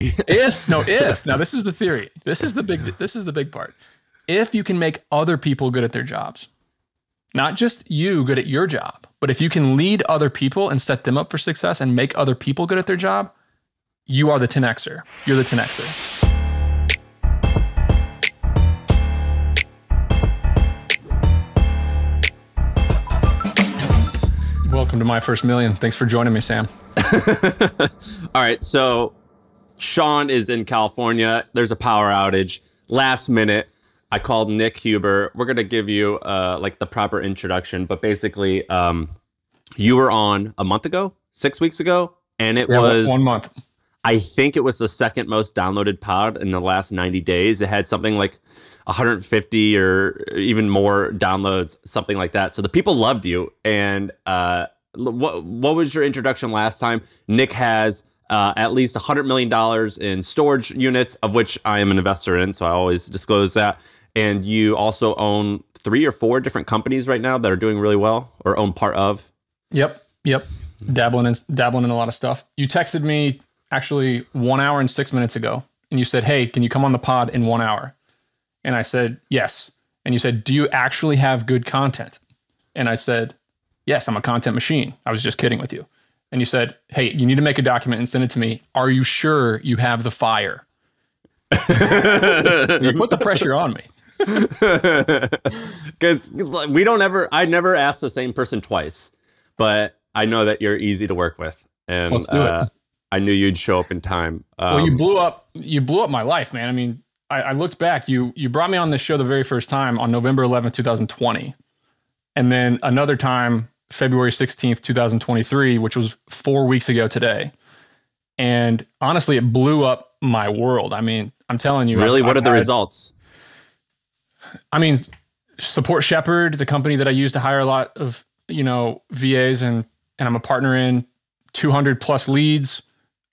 If now this is the theory. This is the big part. If you can make other people good at their jobs, not just you good at your job, but if you can lead other people and set them up for success and make other people good at their job, you are the 10Xer. You're the 10Xer. Welcome to My First Million. Thanks for joining me, Sam. All right, so Shaan is in California. There's a power outage. Last minute, I called Nick Huber. We're gonna give you like the proper introduction, but basically, you were on a month ago, 6 weeks ago, and it was 1 month. I think it was the second most downloaded pod in the last 90 days. It had something like 150 or even more downloads, something like that. So the people loved you. And what was your introduction last time? Nick has at least $100 million in storage units, of which I am an investor in, so I always disclose that. And you also own 3 or 4 different companies right now that are doing really well, or own part of. Yep. Dabbling in a lot of stuff. You texted me actually 1 hour and 6 minutes ago, and you said, "Hey, can you come on the pod in 1 hour?" And I said, "Yes." And you said, "Do you actually have good content?" And I said, "Yes, I'm a content machine. I was just kidding with you." And you said, "Hey, you need to make a document and send it to me. Are you sure you have the fire?" You put the pressure on me. Because I never ask the same person twice, but I know that you're easy to work with. And let's do it. I knew you'd show up in time. Well, you blew up my life, man. I mean, I looked back, you brought me on this show the very first time on November 11th, 2020. And then another time, February 16th, 2023, which was 4 weeks ago today. And honestly, it blew up my world. I mean, I'm telling you. Really? What are the results? I mean, Support Shepherd, the company that I use to hire a lot of, VAs and I'm a partner in, 200 plus leads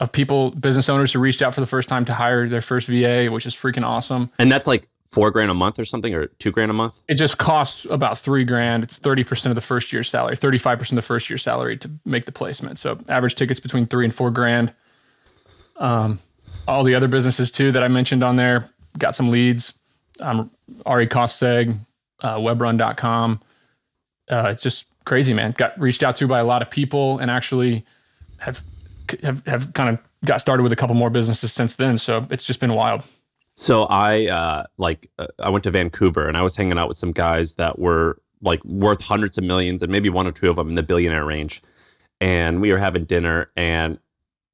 of people, business owners who reached out for the first time to hire their first VA, which is freaking awesome. And that's like $4,000 a month or something, or $2,000 a month? It just costs about $3,000. It's 30% of the first year's salary, 35% of the first year's salary to make the placement. So average tickets between $3,000 and $4,000. All the other businesses too that I mentioned on there, got some leads. Ari Kostseg, webrun.com. It's just crazy, man. Got reached out to by a lot of people and actually have kind of got started with a couple more businesses since then. So it's just been wild. So I went to Vancouver and I was hanging out with some guys that were like worth hundreds of millions and maybe 1 or 2 of them in the billionaire range. And we were having dinner and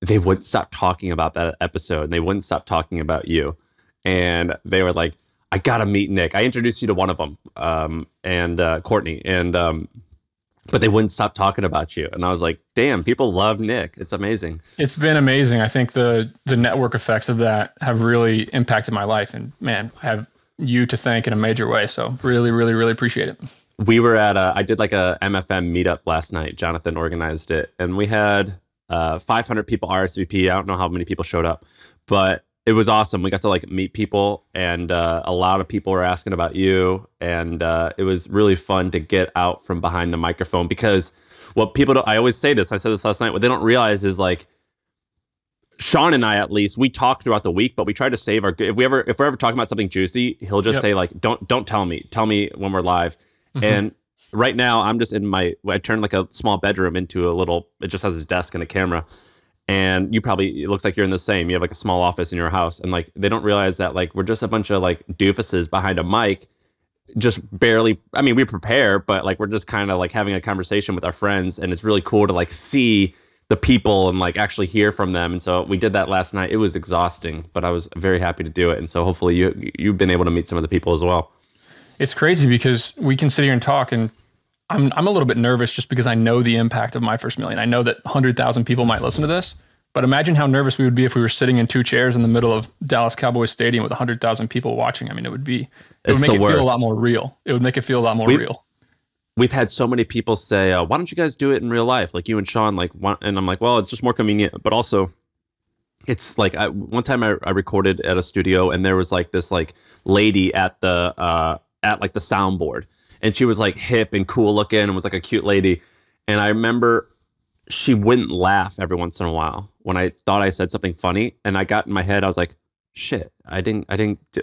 they wouldn't stop talking about that episode and they wouldn't stop talking about you. And they were like, "I got to meet Nick." I introduced you to one of them, and Courtney, and but they wouldn't stop talking about you. And I was like, damn, people love Nick. It's amazing. It's been amazing. I think the network effects of that have really impacted my life. And man, I have you to thank in a major way. So really, really, really appreciate it. We were at I did like a MFM meetup last night. Jonathan organized it. And we had 500 people RSVP. I don't know how many people showed up, but it was awesome. We got to like meet people and a lot of people were asking about you. And it was really fun to get out from behind the microphone because what people don't, I always say this, I said this last night, what they don't realize is like Shaan and I, at least, we talk throughout the week, but we try to save our, if we're ever talking about something juicy, he'll just say like, don't tell me when we're live. Mm-hmm. And right now I'm just I turned like a small bedroom into a little, it just has his desk and a camera. And it looks like you're in the same. You have like a small office in your house. And like, they don't realize that like, we're just a bunch of like doofuses behind a mic, just barely, I mean, we prepare, but like, we're just kind of like having a conversation with our friends. And it's really cool to like see the people and like actually hear from them. And so we did that last night. It was exhausting, but I was very happy to do it. And so hopefully you've been able to meet some of the people as well. It's crazy because we can sit here and talk and I'm a little bit nervous just because I know the impact of My First Million. I know that 100,000 people might listen to this, but imagine how nervous we would be if we were sitting in 2 chairs in the middle of Dallas Cowboys Stadium with 100,000 people watching. I mean, it would make it feel a lot more real. It would make it feel a lot more real. We've had so many people say, why don't you guys do it in real life? Like you and Shaan, and I'm like, well, it's just more convenient, but also it's like, one time I recorded at a studio and there was like this like lady at the soundboard. And she was like hip and cool looking and was like a cute lady. And I remember she wouldn't laugh every once in a while. when I thought I said something funny, and I got in my head, I was like, shit, I didn't,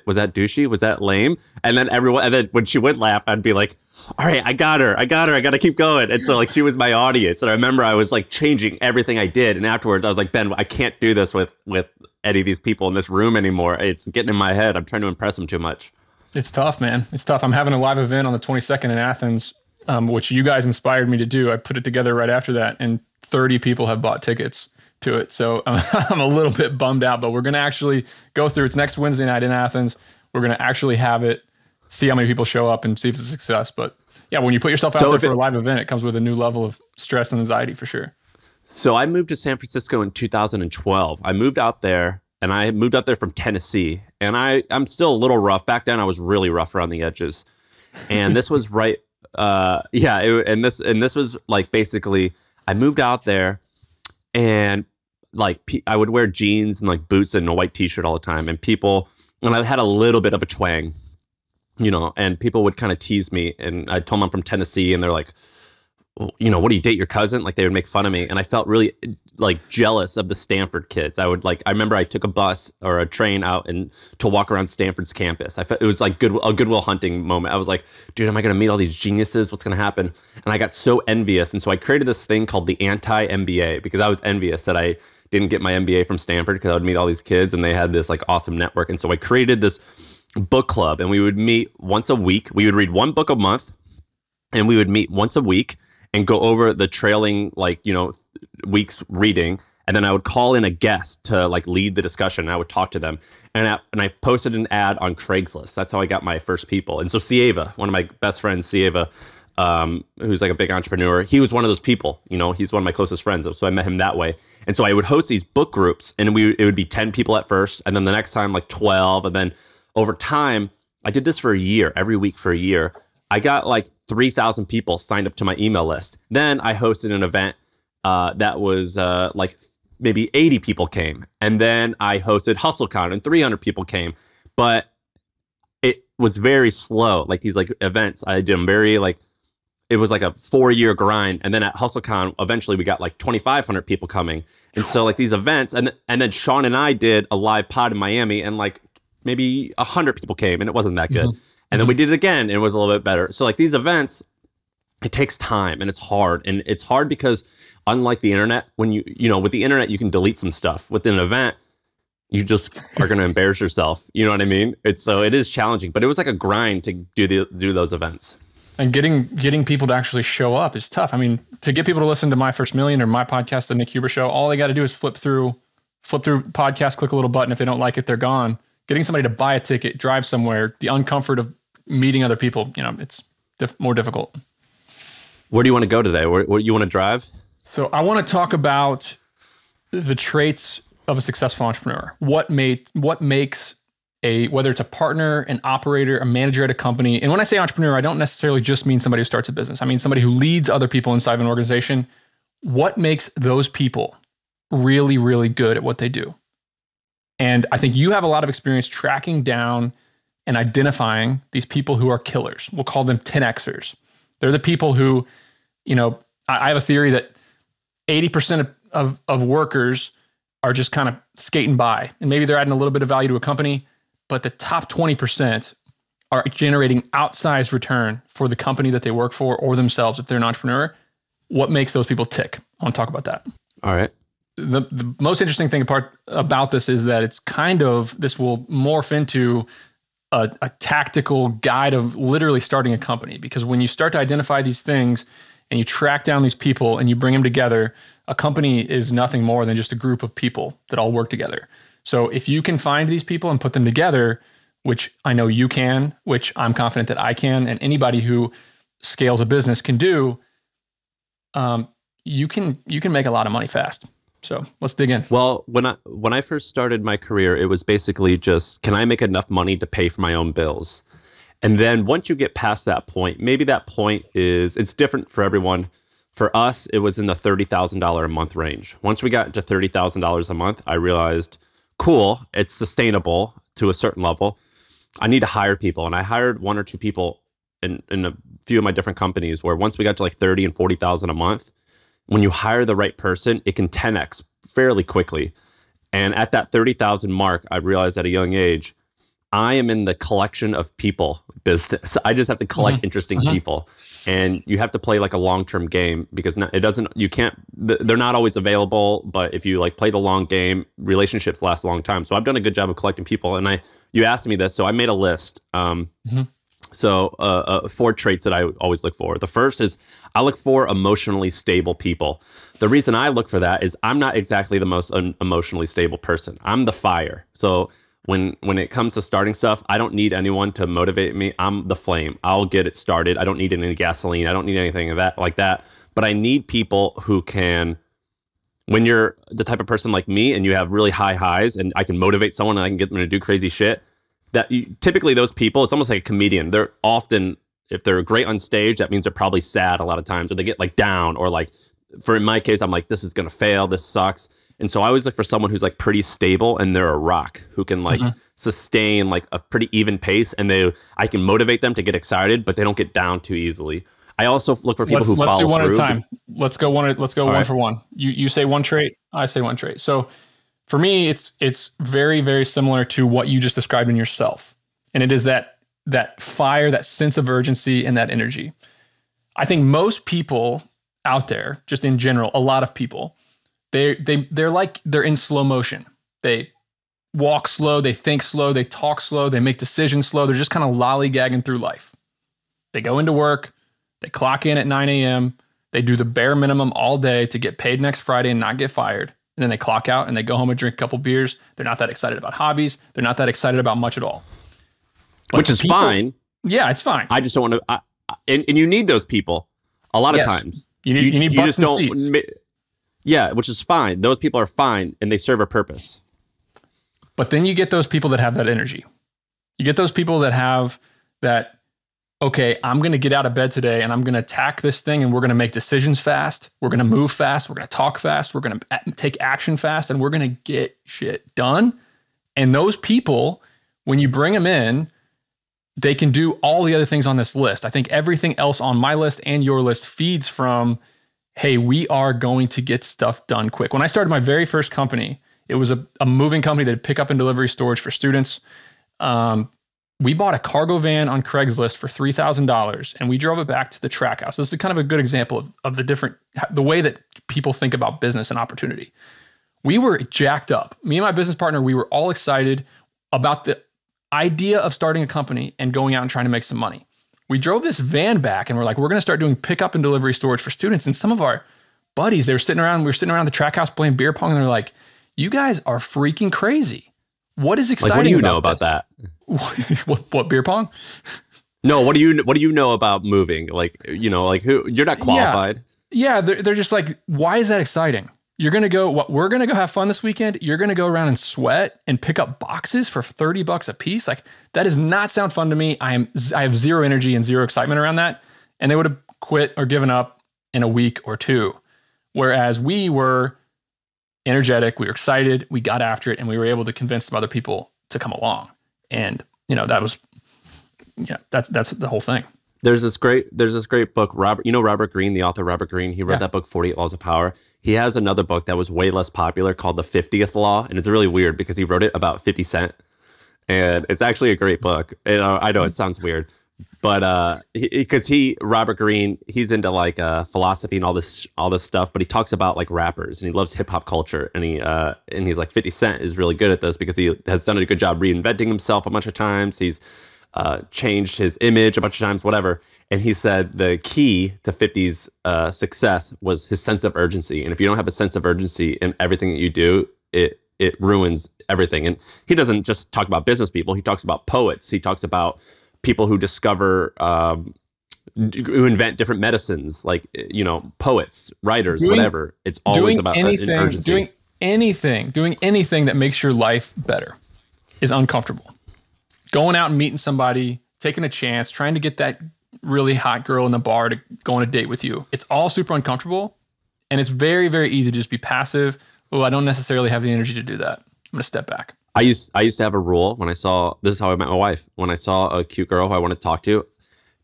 was that douchey? Was that lame? And then when she would laugh, I'd be like, all right, I got her, I got to keep going. And so like, she was my audience. And I remember I was like changing everything I did. And afterwards I was like, Ben, I can't do this with any of these people in this room anymore. It's getting in my head. I'm trying to impress them too much. It's tough, man. It's tough. I'm having a live event on the 22nd in Athens, which you guys inspired me to do. I put it together right after that, and 30 people have bought tickets to it. So I'm a little bit bummed out, but we're going to actually go through. It's next Wednesday night in Athens. We're going to actually have it, see how many people show up and see if it's a success. But yeah, when you put yourself out there for a live event, it comes with a new level of stress and anxiety for sure. So I moved to San Francisco in 2012. I moved out there, and I moved out there from Tennessee. And I'm still a little rough. Back then I was really rough around the edges. And this was right. This was like, basically I moved out there, and like I would wear jeans and like boots and a white t-shirt all the time, and I had a little bit of a twang, and people would kind of tease me, and I told them I'm from Tennessee, and they're like, well, what do you date your cousin? Like, they would make fun of me, and I felt really like jealous of the Stanford kids. I remember I took a bus or a train out and to walk around Stanford's campus. I felt it was like a Goodwill Hunting moment. I was like, dude, am I going to meet all these geniuses? What's going to happen? And I got so envious. And so I created this thing called the anti-MBA, because I was envious that I didn't get my MBA from Stanford, because I would meet all these kids and they had this like awesome network. And so I created this book club, and we would meet once a week. We would read one book a month, and we would meet once a week and go over the trailing, weeks reading. And then I would call in a guest to like lead the discussion, and I would talk to them. And I posted an ad on Craigslist. That's how I got my first people. And so Sieva, one of my best friends, Sieva, who's like a big entrepreneur, he was one of those people. He's one of my closest friends. So I met him that way. And so I would host these book groups, and it would be 10 people at first, and then the next time like 12. And then over time, I did this for a year, every week for a year. I got like 3,000 people signed up to my email list. Then I hosted an event that was like maybe 80 people came. And then I hosted HustleCon, and 300 people came. But it was very slow. Like these like events, I did them it was like a 4-year grind. And then at HustleCon, eventually we got like 2,500 people coming. And so like these events, and then Shaan and I did a live pod in Miami, and like maybe 100 people came, and it wasn't that good. Mm-hmm. And then we did it again, and it was a little bit better. So like these events, it takes time, and it's hard. And it's hard because unlike the internet, when with the internet, you can delete some stuff. With an event, you just are going to embarrass yourself. You know what I mean? It is challenging, but it was like a grind to do those events. And getting people to actually show up is tough. I mean, to get people to listen to My First Million or my podcast, The Nick Huber Show, all they got to do is flip through podcast, click a little button. If they don't like it, they're gone. Getting somebody to buy a ticket, drive somewhere, the uncomfort of meeting other people, it's more difficult. Where do you want to go today? Where you want to drive? So I want to talk about the traits of a successful entrepreneur. What makes whether it's a partner, an operator, a manager at a company. And when I say entrepreneur, I don't necessarily just mean somebody who starts a business. I mean somebody who leads other people inside of an organization. What makes those people really, really good at what they do? And I think you have a lot of experience tracking down and identifying these people who are killers. We'll call them 10Xers. They're the people who, I have a theory that 80% of workers are just kind of skating by, and maybe they're adding a little bit of value to a company, but the top 20% are generating outsized return for the company that they work for or themselves if they're an entrepreneur. What makes those people tick? I want to talk about that. All right. The most interesting thing about this is that it's this will morph into a tactical guide of literally starting a company. Because when you start to identify these things and you track down these people and you bring them together, a company is nothing more than just a group of people that all work together. So if you can find these people and put them together, which I know you can, which I'm confident that I can, and anybody who scales a business can do, you can make a lot of money fast. So let's dig in. Well, when I first started my career, it was basically just, can I make enough money to pay for my own bills? And then once you get past that point, maybe that point it's different for everyone. For us, it was in the $30,000 a month range. Once we got into $30,000 a month, I realized, cool, it's sustainable to a certain level. I need to hire people. And I hired 1 or 2 people in a few of my different companies where once we got to like 30 and 40,000 a month, when you hire the right person, it can 10x fairly quickly. And at that 30,000 mark, I realized at a young age, I am in the collection of people business. I just have to collect interesting people. And you have to play like a long-term game because they're not always available, but if you like play the long game, relationships last a long time. So I've done a good job of collecting people. And you asked me this, so I made a list. So 4 traits that I always look for. The first is I look for emotionally stable people. The reason I look for that is I'm not exactly the most emotionally stable person. I'm the fire. So when it comes to starting stuff, I don't need anyone to motivate me. I'm the flame. I'll get it started. I don't need any gasoline. I don't need anything of that like that. But I need people who can, when you're the type of person like me and you have really high highs and I can motivate someone and I can get them to do crazy shit, typically those people, it's almost like a comedian. They're often, if they're great on stage, that means they're probably sad a lot of times, or they get like down, or like, in my case, I'm like, this is going to fail. This sucks. And so I always look for someone who's like pretty stable and they're a rock who can like sustain like a pretty even pace, and I can motivate them to get excited, but they don't get down too easily. I also look for people who follow through. Let's do one at a time. Let's go one for one. You say one trait, I say one trait. So for me, it's very, very similar to what you just described in yourself. And it is that fire, that sense of urgency, and that energy. I think most people out there, just in general, a lot of people, they're in slow motion. They walk slow, they think slow, they talk slow, they make decisions slow. They're just kind of lollygagging through life. They go into work, they clock in at 9 a.m., they do the bare minimum all day to get paid next Friday and not get fired. And then they clock out and they go home and drink a couple beers. They're not that excited about hobbies. They're not that excited about much at all. But which is fine. Yeah, it's fine. I just don't want to, and you need those people a lot of times. You need butts and seats. Yeah, which is fine. Those people are fine and they serve a purpose. But then you get those people that have that energy. You get those people that have that, okay, I'm going to get out of bed today and I'm going to attack this thing and we're going to make decisions fast. We're going to move fast. We're going to talk fast. We're going to take action fast, and we're going to get shit done. And those people, when you bring them in, they can do all the other things on this list. I think everything else on my list and your list feeds from, hey, we are going to get stuff done quick. When I started my very first company, it was a moving company that pick up and delivery storage for students. We bought a cargo van on Craigslist for $3,000 and we drove it back to the track house. This is kind of a good example of the way that people think about business and opportunity. We were jacked up. Me and my business partner, we were all excited about the idea of starting a company and going out and trying to make some money. We drove this van back and we're like, we're going to start doing pickup and delivery storage for students. And some of our buddies, we were sitting around the track house playing beer pong, and they're like, you guys are freaking crazy. What is exciting? Like, what do you know about that? What beer pong? No, what do you know about moving? Like, who, you're not qualified. Yeah, they're just like, why is that exciting? You're going to go, we're going to go have fun this weekend. You're going to go around and sweat and pick up boxes for $30 a piece. Like, that does not sound fun to me. I have zero energy and zero excitement around that. And they would have quit or given up in a week or two. Whereas we were energetic, we were excited, we got after it, and we were able to convince some other people to come along. And, that's the whole thing. There's this great book, Robert Greene, the author Robert Greene. He wrote that book, 48 Laws of Power. He has another book that was way less popular called The 50th Law. And it's really weird because he wrote it about 50 Cent. And it's actually a great book. And I know it sounds weird, but because Robert Greene, he's into like philosophy and all this stuff, but he talks about like rappers and he loves hip hop culture. And he's like, 50 Cent is really good at this because he has done a good job reinventing himself a bunch of times. He's changed his image a bunch of times, whatever. And he said the key to 50's success was his sense of urgency. And if you don't have a sense of urgency in everything that you do, it ruins everything. And he doesn't just talk about business people. He talks about poets. He talks about people who discover, who invent different medicines, like, poets, writers, whatever. It's always about urgency. Doing anything that makes your life better is uncomfortable. Going out and meeting somebody, taking a chance, trying to get that really hot girl in the bar to go on a date with you. It's all super uncomfortable. And it's very, very easy to just be passive. Oh, I don't necessarily have the energy to do that. I'm going to step back. I used to have a rule when this is how I met my wife. When I saw a cute girl who I wanted to talk to,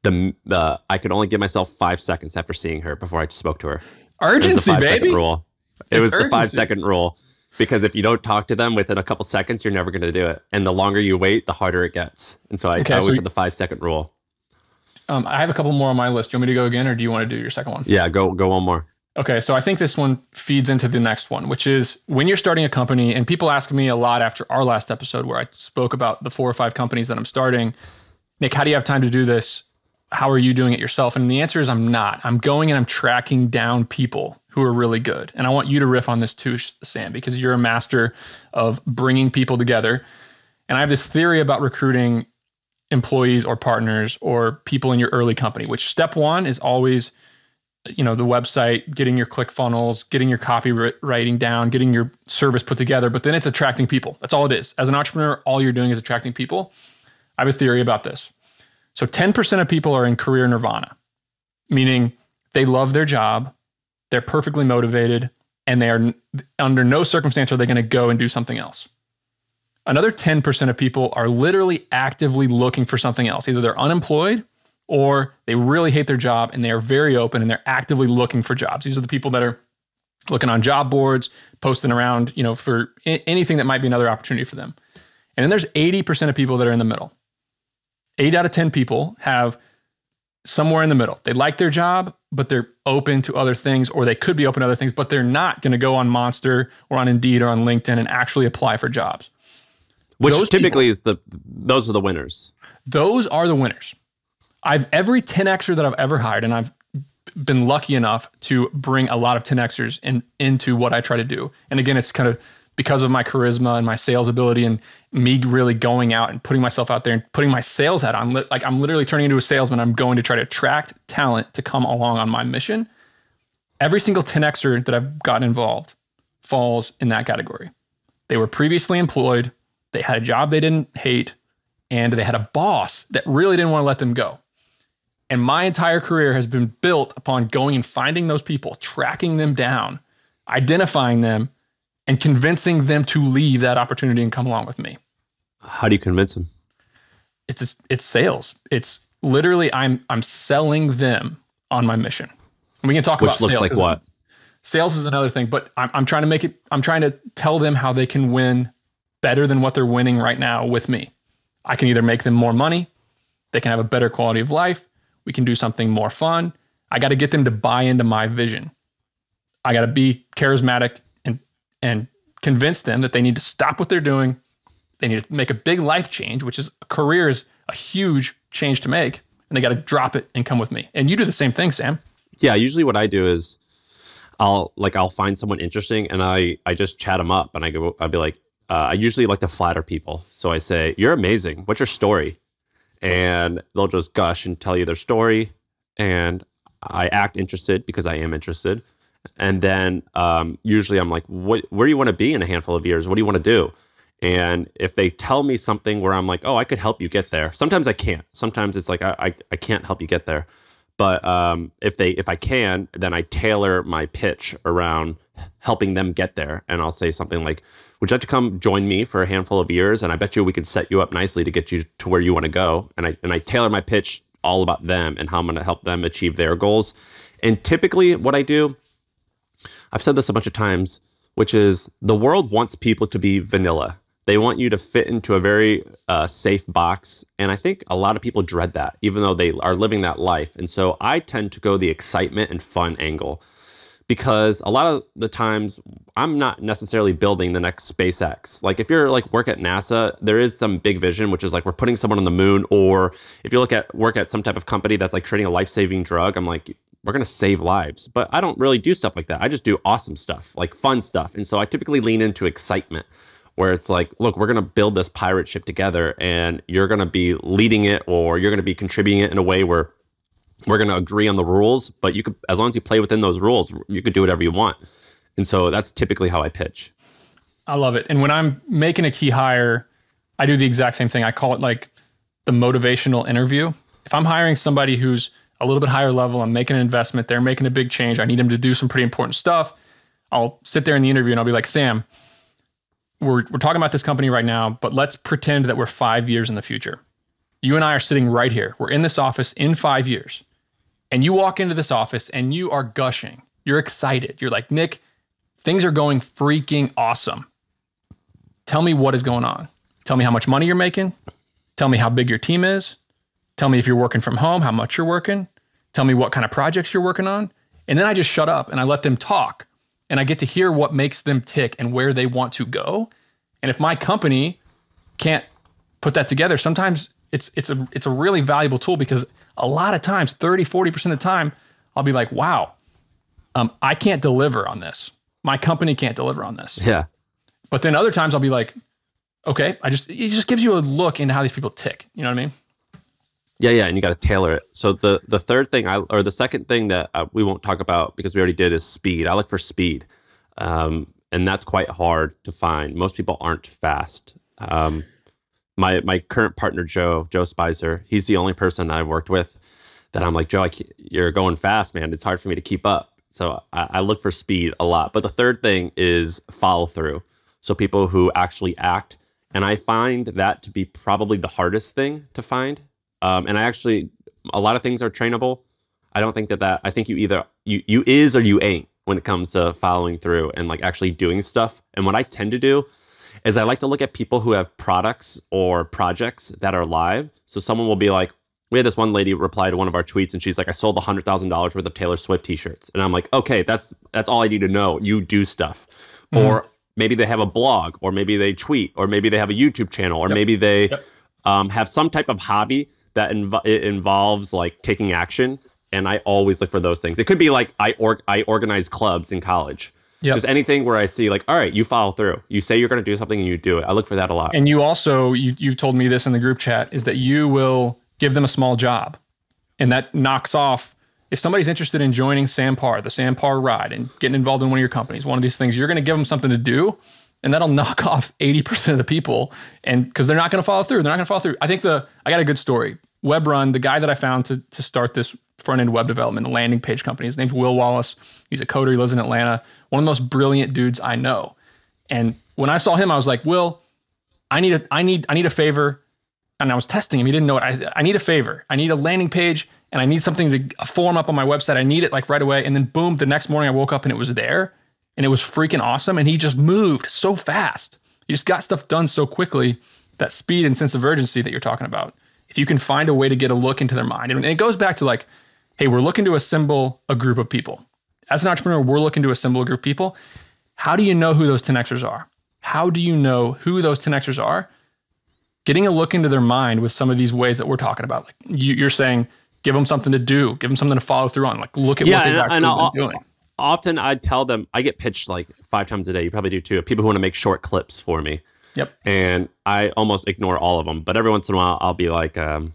I could only give myself 5 seconds after seeing her before I spoke to her. Urgency, it was the 5 baby. second rule. It was urgency. the 5 second rule. Because if you don't talk to them within a couple seconds, you're never going to do it. And the longer you wait, the harder it gets. And so I always had the 5 second rule. I have a couple more on my list. Do you want me to go again, or do you want to do your second one? Yeah, go one more. Okay, so I think this one feeds into the next one, which is when you're starting a company, and people ask me a lot after our last episode where I spoke about the 4 or 5 companies that I'm starting. Nick, how do you have time to do this? How are you doing it yourself? And the answer is I'm not. I'm going and I'm tracking down people who are really good. And I want you to riff on this too, Sam, because you're a master of bringing people together. And I have this theory about recruiting employees or partners or people in your early company, which step 1 is always, the website, getting your ClickFunnels, getting your copywriting down, getting your service put together. But then it's attracting people. That's all it is. As an entrepreneur, all you're doing is attracting people. I have a theory about this. So 10% of people are in career nirvana, meaning they love their job, they're perfectly motivated, and they are under no circumstance are they going to go and do something else. Another 10% of people are literally actively looking for something else. Either they're unemployed or they really hate their job and they are very open and they're actively looking for jobs. These are the people that are looking on job boards, posting around, for anything that might be another opportunity for them. And then there's 80% of people that are in the middle. 8 out of 10 people have somewhere in the middle. They like their job, but they're open to other things, or they could be open to other things, but they're not going to go on Monster or on Indeed or on LinkedIn and actually apply for jobs. Which typically those are the winners. Those are the winners. Every 10Xer that I've ever hired, and I've been lucky enough to bring a lot of 10Xers into what I try to do. And again, it's kind of because of my charisma and my sales ability and me really going out and putting myself out there and putting my sales hat on. Like I'm literally turning into a salesman. I'm going to try to attract talent to come along on my mission. Every single 10Xer that I've gotten involved falls in that category. They were previously employed. They had a job they didn't hate, and they had a boss that really didn't want to let them go. And my entire career has been built upon going and finding those people, tracking them down, identifying them, and convincing them to leave that opportunity and come along with me. How do you convince them? It's sales. It's literally I'm selling them on my mission. And we can talk about sales. Which looks like what? Sales is another thing, but I'm trying to tell them how they can win better than what they're winning right now with me. I can either make them more money, they can have a better quality of life, we can do something more fun. I got to get them to buy into my vision. I got to be charismatic and convince them that they need to stop what they're doing. They need to make a big life change, which is a career is a huge change to make, and they got to drop it and come with me. And you do the same thing, Sam. Yeah, usually what I do is I'll find someone interesting and I just chat them up and I'll be like, I usually like to flatter people. So I say, "You're amazing. What's your story?" And they'll just gush and tell you their story. And I act interested because I am interested. And then usually I'm like, where do you want to be in a handful of years? What do you want to do? And if they tell me something where I'm like, oh, I could help you get there. Sometimes I can't. Sometimes it's like, I can't help you get there. But if I can, then I tailor my pitch around helping them get there. And I'll say something like, would you like to come join me for a handful of years? And I bet you we could set you up nicely to get you to where you want to go. And I tailor my pitch all about them and how I'm going to help them achieve their goals. And typically what I do, I've said this a bunch of times, which is the world wants people to be vanilla. They want you to fit into a very safe box. And I think a lot of people dread that, even though they are living that life. And so I tend to go the excitement and fun angle, because a lot of the times I'm not necessarily building the next SpaceX. Like if you're like work at NASA, there is some big vision, which is like we're putting someone on the moon. Or if you work at some type of company that's like creating a life-saving drug, I'm like, we're going to save lives. But I don't really do stuff like that. I just do awesome stuff, like fun stuff. And so I typically lean into excitement, where it's like, look, we're going to build this pirate ship together and you're going to be leading it, or you're going to be contributing it in a way where we're going to agree on the rules, but you could, as long as you play within those rules, you could do whatever you want. And so that's typically how I pitch. I love it. And when I'm making a key hire, I do the exact same thing. I call it like the motivational interview. If I'm hiring somebody who's a little bit higher level, I'm making an investment, they're making a big change, I need them to do some pretty important stuff, I'll sit there in the interview and I'll be like, Sam, we're talking about this company right now, but let's pretend that we're 5 years in the future. You and I are sitting right here. We're in this office in 5 years. And you walk into this office and you are gushing You're excited. You're like, Nick, things are going freaking awesome. Tell me what is going on. Tell me how much money you're making. Tell me how big your team is. Tell me if you're working from home, how much you're working. Tell me what kind of projects you're working on. And then I just shut up and I let them talk. And I get to hear what makes them tick and where they want to go. And if my company can't put that together, sometimes it's a really valuable tool, because a lot of times, 30, 40% of the time, I'll be like, wow, I can't deliver on this. My company can't deliver on this. Yeah. But then other times I'll be like, okay, it just gives you a look into how these people tick. You know what I mean? Yeah, and you got to tailor it. So the third thing, or the second thing that we won't talk about because we already did, is speed. I look for speed, and that's quite hard to find. Most people aren't fast. My current partner, Joe Spicer, he's the only person that I've worked with that I'm like, Joe, you're going fast, man. It's hard for me to keep up. So I look for speed a lot. But the third thing is follow through. So people who actually act. And I find that to be probably the hardest thing to find. And a lot of things are trainable. I don't think that I think you is or you ain't when it comes to following through and like actually doing stuff. And what I tend to do is I like to look at people who have products or projects that are live. So someone will be like, we had this one lady reply to one of our tweets and she's like, I sold $100,000 worth of Taylor Swift t-shirts. And I'm like, okay, that's all I need to know. You do stuff. Mm-hmm. Or maybe they have a blog, or maybe they tweet, or maybe they have a YouTube channel, or maybe they have some type of hobby that involves like taking action. And I always look for those things. It could be like I organize clubs in college. Yep. Just anything where I see like, all right, you follow through. You say you're going to do something and you do it. I look for that a lot. And you also, you told me this in the group chat, is that you will give them a small job. And that knocks off, if somebody's interested in joining Sampar, the Sampar ride, and getting involved in one of your companies, one of these things, you're going to give them something to do. And that'll knock off 80% of the people. And because they're not going to follow through. I got a good story. WebRun, the guy that I found to start this front-end web development, the landing page company, his name's Will Wallace. He's a coder. He lives in Atlanta. One of the most brilliant dudes I know. And when I saw him, I was like, Will, I need a favor. And I was testing him. He didn't know it. I need a favor. I need a landing page, and I need something to form up on my website. I need it like right away. And then boom, the next morning I woke up and it was there, and it was freaking awesome. And he just moved so fast. He just got stuff done so quickly. That speed and sense of urgency that you're talking about. If you can find a way to get a look into their mind, and it goes back to like, hey, we're looking to assemble a group of people. As an entrepreneur, we're looking to assemble a group of people. How do you know who those 10Xers are? How do you know who those 10Xers are? Getting a look into their mind with some of these ways that we're talking about. Like you're saying, give them something to do, give them something to follow through on. Like look at what they've actually been doing. Often I tell them, I get pitched like 5 times a day. You probably do too. People who want to make short clips for me. Yep. And I almost ignore all of them. But every once in a while, I'll be like, all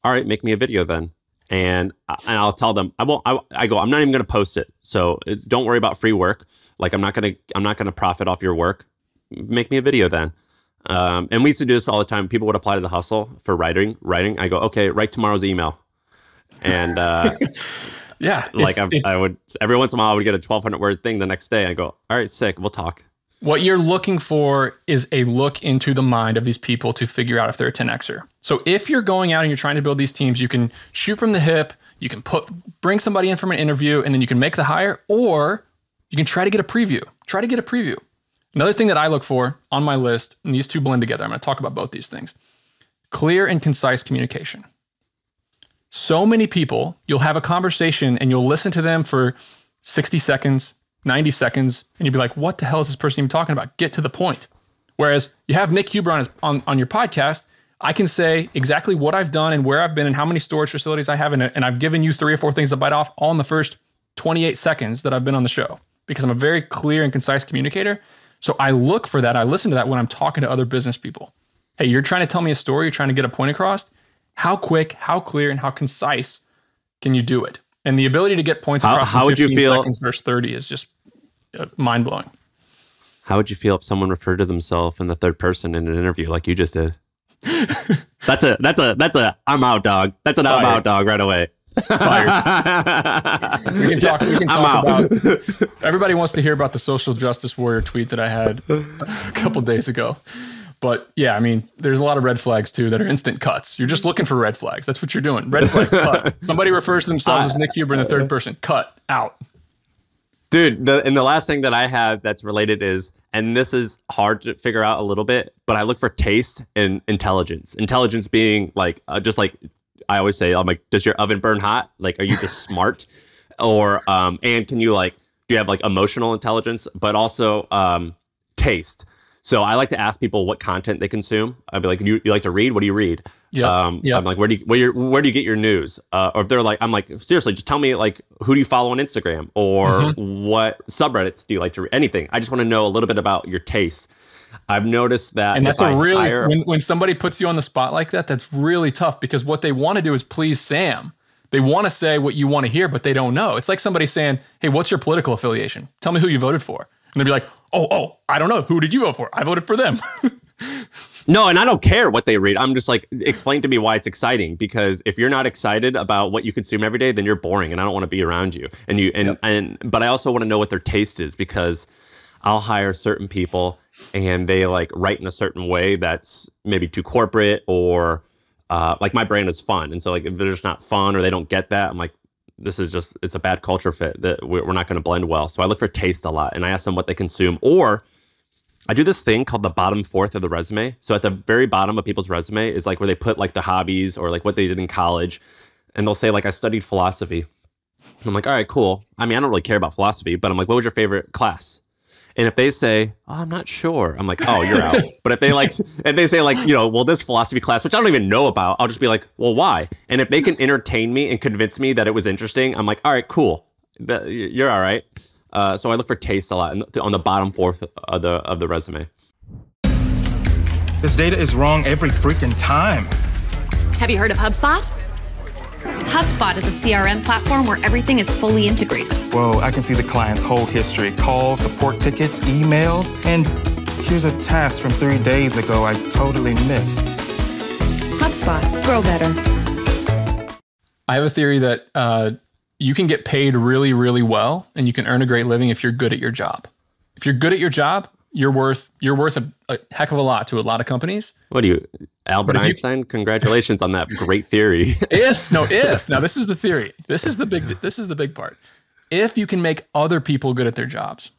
right, make me a video then. And I'll tell them, I'm not even going to post it. So don't worry about free work. Like I'm not going to profit off your work. Make me a video then. And we used to do this all the time. People would apply to the Hustle for writing. I go, okay, write tomorrow's email. And yeah, I would, every once in a while I would get a 1,200 word thing the next day. I go, all right, sick, we'll talk. What you're looking for is a look into the mind of these people to figure out if they're a 10Xer. So if you're going out and you're trying to build these teams, you can shoot from the hip, you can bring somebody in from an interview, and then you can make the hire, or you can try to get a preview. Another thing that I look for on my list, and these two blend together, I'm going to talk about both these things. Clear and concise communication. So many people, you'll have a conversation and you'll listen to them for 60 seconds, 90 seconds, and you'll be like, what the hell is this person even talking about? Get to the point. Whereas you have Nick Huber on your podcast, I can say exactly what I've done and where I've been and how many storage facilities I have in it, and I've given you 3 or 4 things to bite off all in the first 28 seconds that I've been on the show, because I'm a very clear and concise communicator. So I look for that. I listen to that when I'm talking to other business people. Hey, you're trying to tell me a story. You're trying to get a point across. How quick, how clear, and how concise can you do it? And the ability to get points across in 15 seconds versus 30 is just mind-blowing. How would you feel if someone referred to themselves in the third person in an interview like you just did? That's a I'm out dog. That's an I'm out dog right away. Fired. We can talk about, everybody wants to hear about the social justice warrior tweet that I had a couple days ago. But yeah, I mean, there's a lot of red flags too that are instant cuts. You're just looking for red flags. That's what you're doing. Red flag, cut. Somebody refers to themselves as Nick Huber in the third person. Cut, out. Dude, and the last thing that I have that's related is, and this is hard to figure out a little bit, but I look for taste and intelligence. Intelligence being like, just like I always say, I'm like, does your oven burn hot? Like, are you just smart? Or, and can you like, do you have like emotional intelligence, but also taste? So I like to ask people what content they consume. I'd be like, you like to read? What do you read? I'm like, where do you get your news? Or if they're like, I'm like, seriously, just tell me like, who do you follow on Instagram, or what subreddits do you like to read? Anything. I just want to know a little bit about your taste. I've noticed that, and that's a really when somebody puts you on the spot like that, that's really tough, because what they want to do is please Sam. They want to say what you want to hear, but they don't know. It's like somebody saying, "Hey, what's your political affiliation? Tell me who you voted for." And they'd be like, oh, I don't know. Who did you vote for? I voted for them. No, and I don't care what they read. I'm just like, explain to me why it's exciting. Because if you're not excited about what you consume every day, then you're boring, and I don't want to be around you. But I also want to know what their taste is, because I'll hire certain people and they like write in a certain way that's maybe too corporate, or like my brand is fun. And so like if they're just not fun or they don't get that, I'm like, this is just, it's a bad culture fit that we're not going to blend well. So I look for taste a lot, and I ask them what they consume. Or I do this thing called the bottom fourth of the resume. So at the very bottom of people's resume is like where they put like the hobbies or like what they did in college. And they'll say like, I studied philosophy. I'm like, all right, cool. I mean, I don't really care about philosophy, but I'm like, what was your favorite class? And if they say, oh, I'm not sure, I'm like, oh, you're out. But if they say like, well, this philosophy class, which I don't even know about, I'll just be like, well, why? And if they can entertain me and convince me that it was interesting, I'm like, all right, cool. You're all right. So I look for taste a lot on the bottom fourth of the resume. This data is wrong every freaking time. Have you heard of HubSpot? HubSpot is a CRM platform where everything is fully integrated. Whoa, I can see the client's whole history, calls, support tickets, emails, and here's a task from 3 days ago I totally missed. HubSpot, grow better. I have a theory that you can get paid really, really well, and you can earn a great living if you're good at your job. If you're good at your job, you're worth a heck of a lot to a lot of companies. What are you, Albert Einstein? Congratulations on that great theory. Now this is the theory. This is the big part. If you can make other people good at their jobs,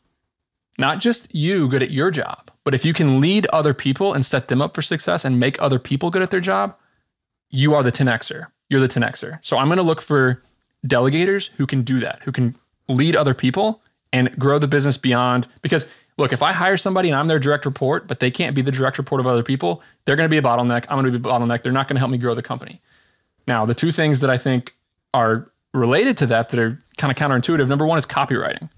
not just you good at your job, but if you can lead other people and set them up for success and make other people good at their job, you are the 10Xer. You're the 10Xer. So I'm going to look for delegators who can do that, who can lead other people and grow the business beyond. Because look, if I hire somebody and I'm their direct report, but they can't be the direct report of other people, they're going to be a bottleneck. I'm going to be a bottleneck. They're not going to help me grow the company. Now, the two things that I think are related to that are kind of counterintuitive. Number one is copywriting.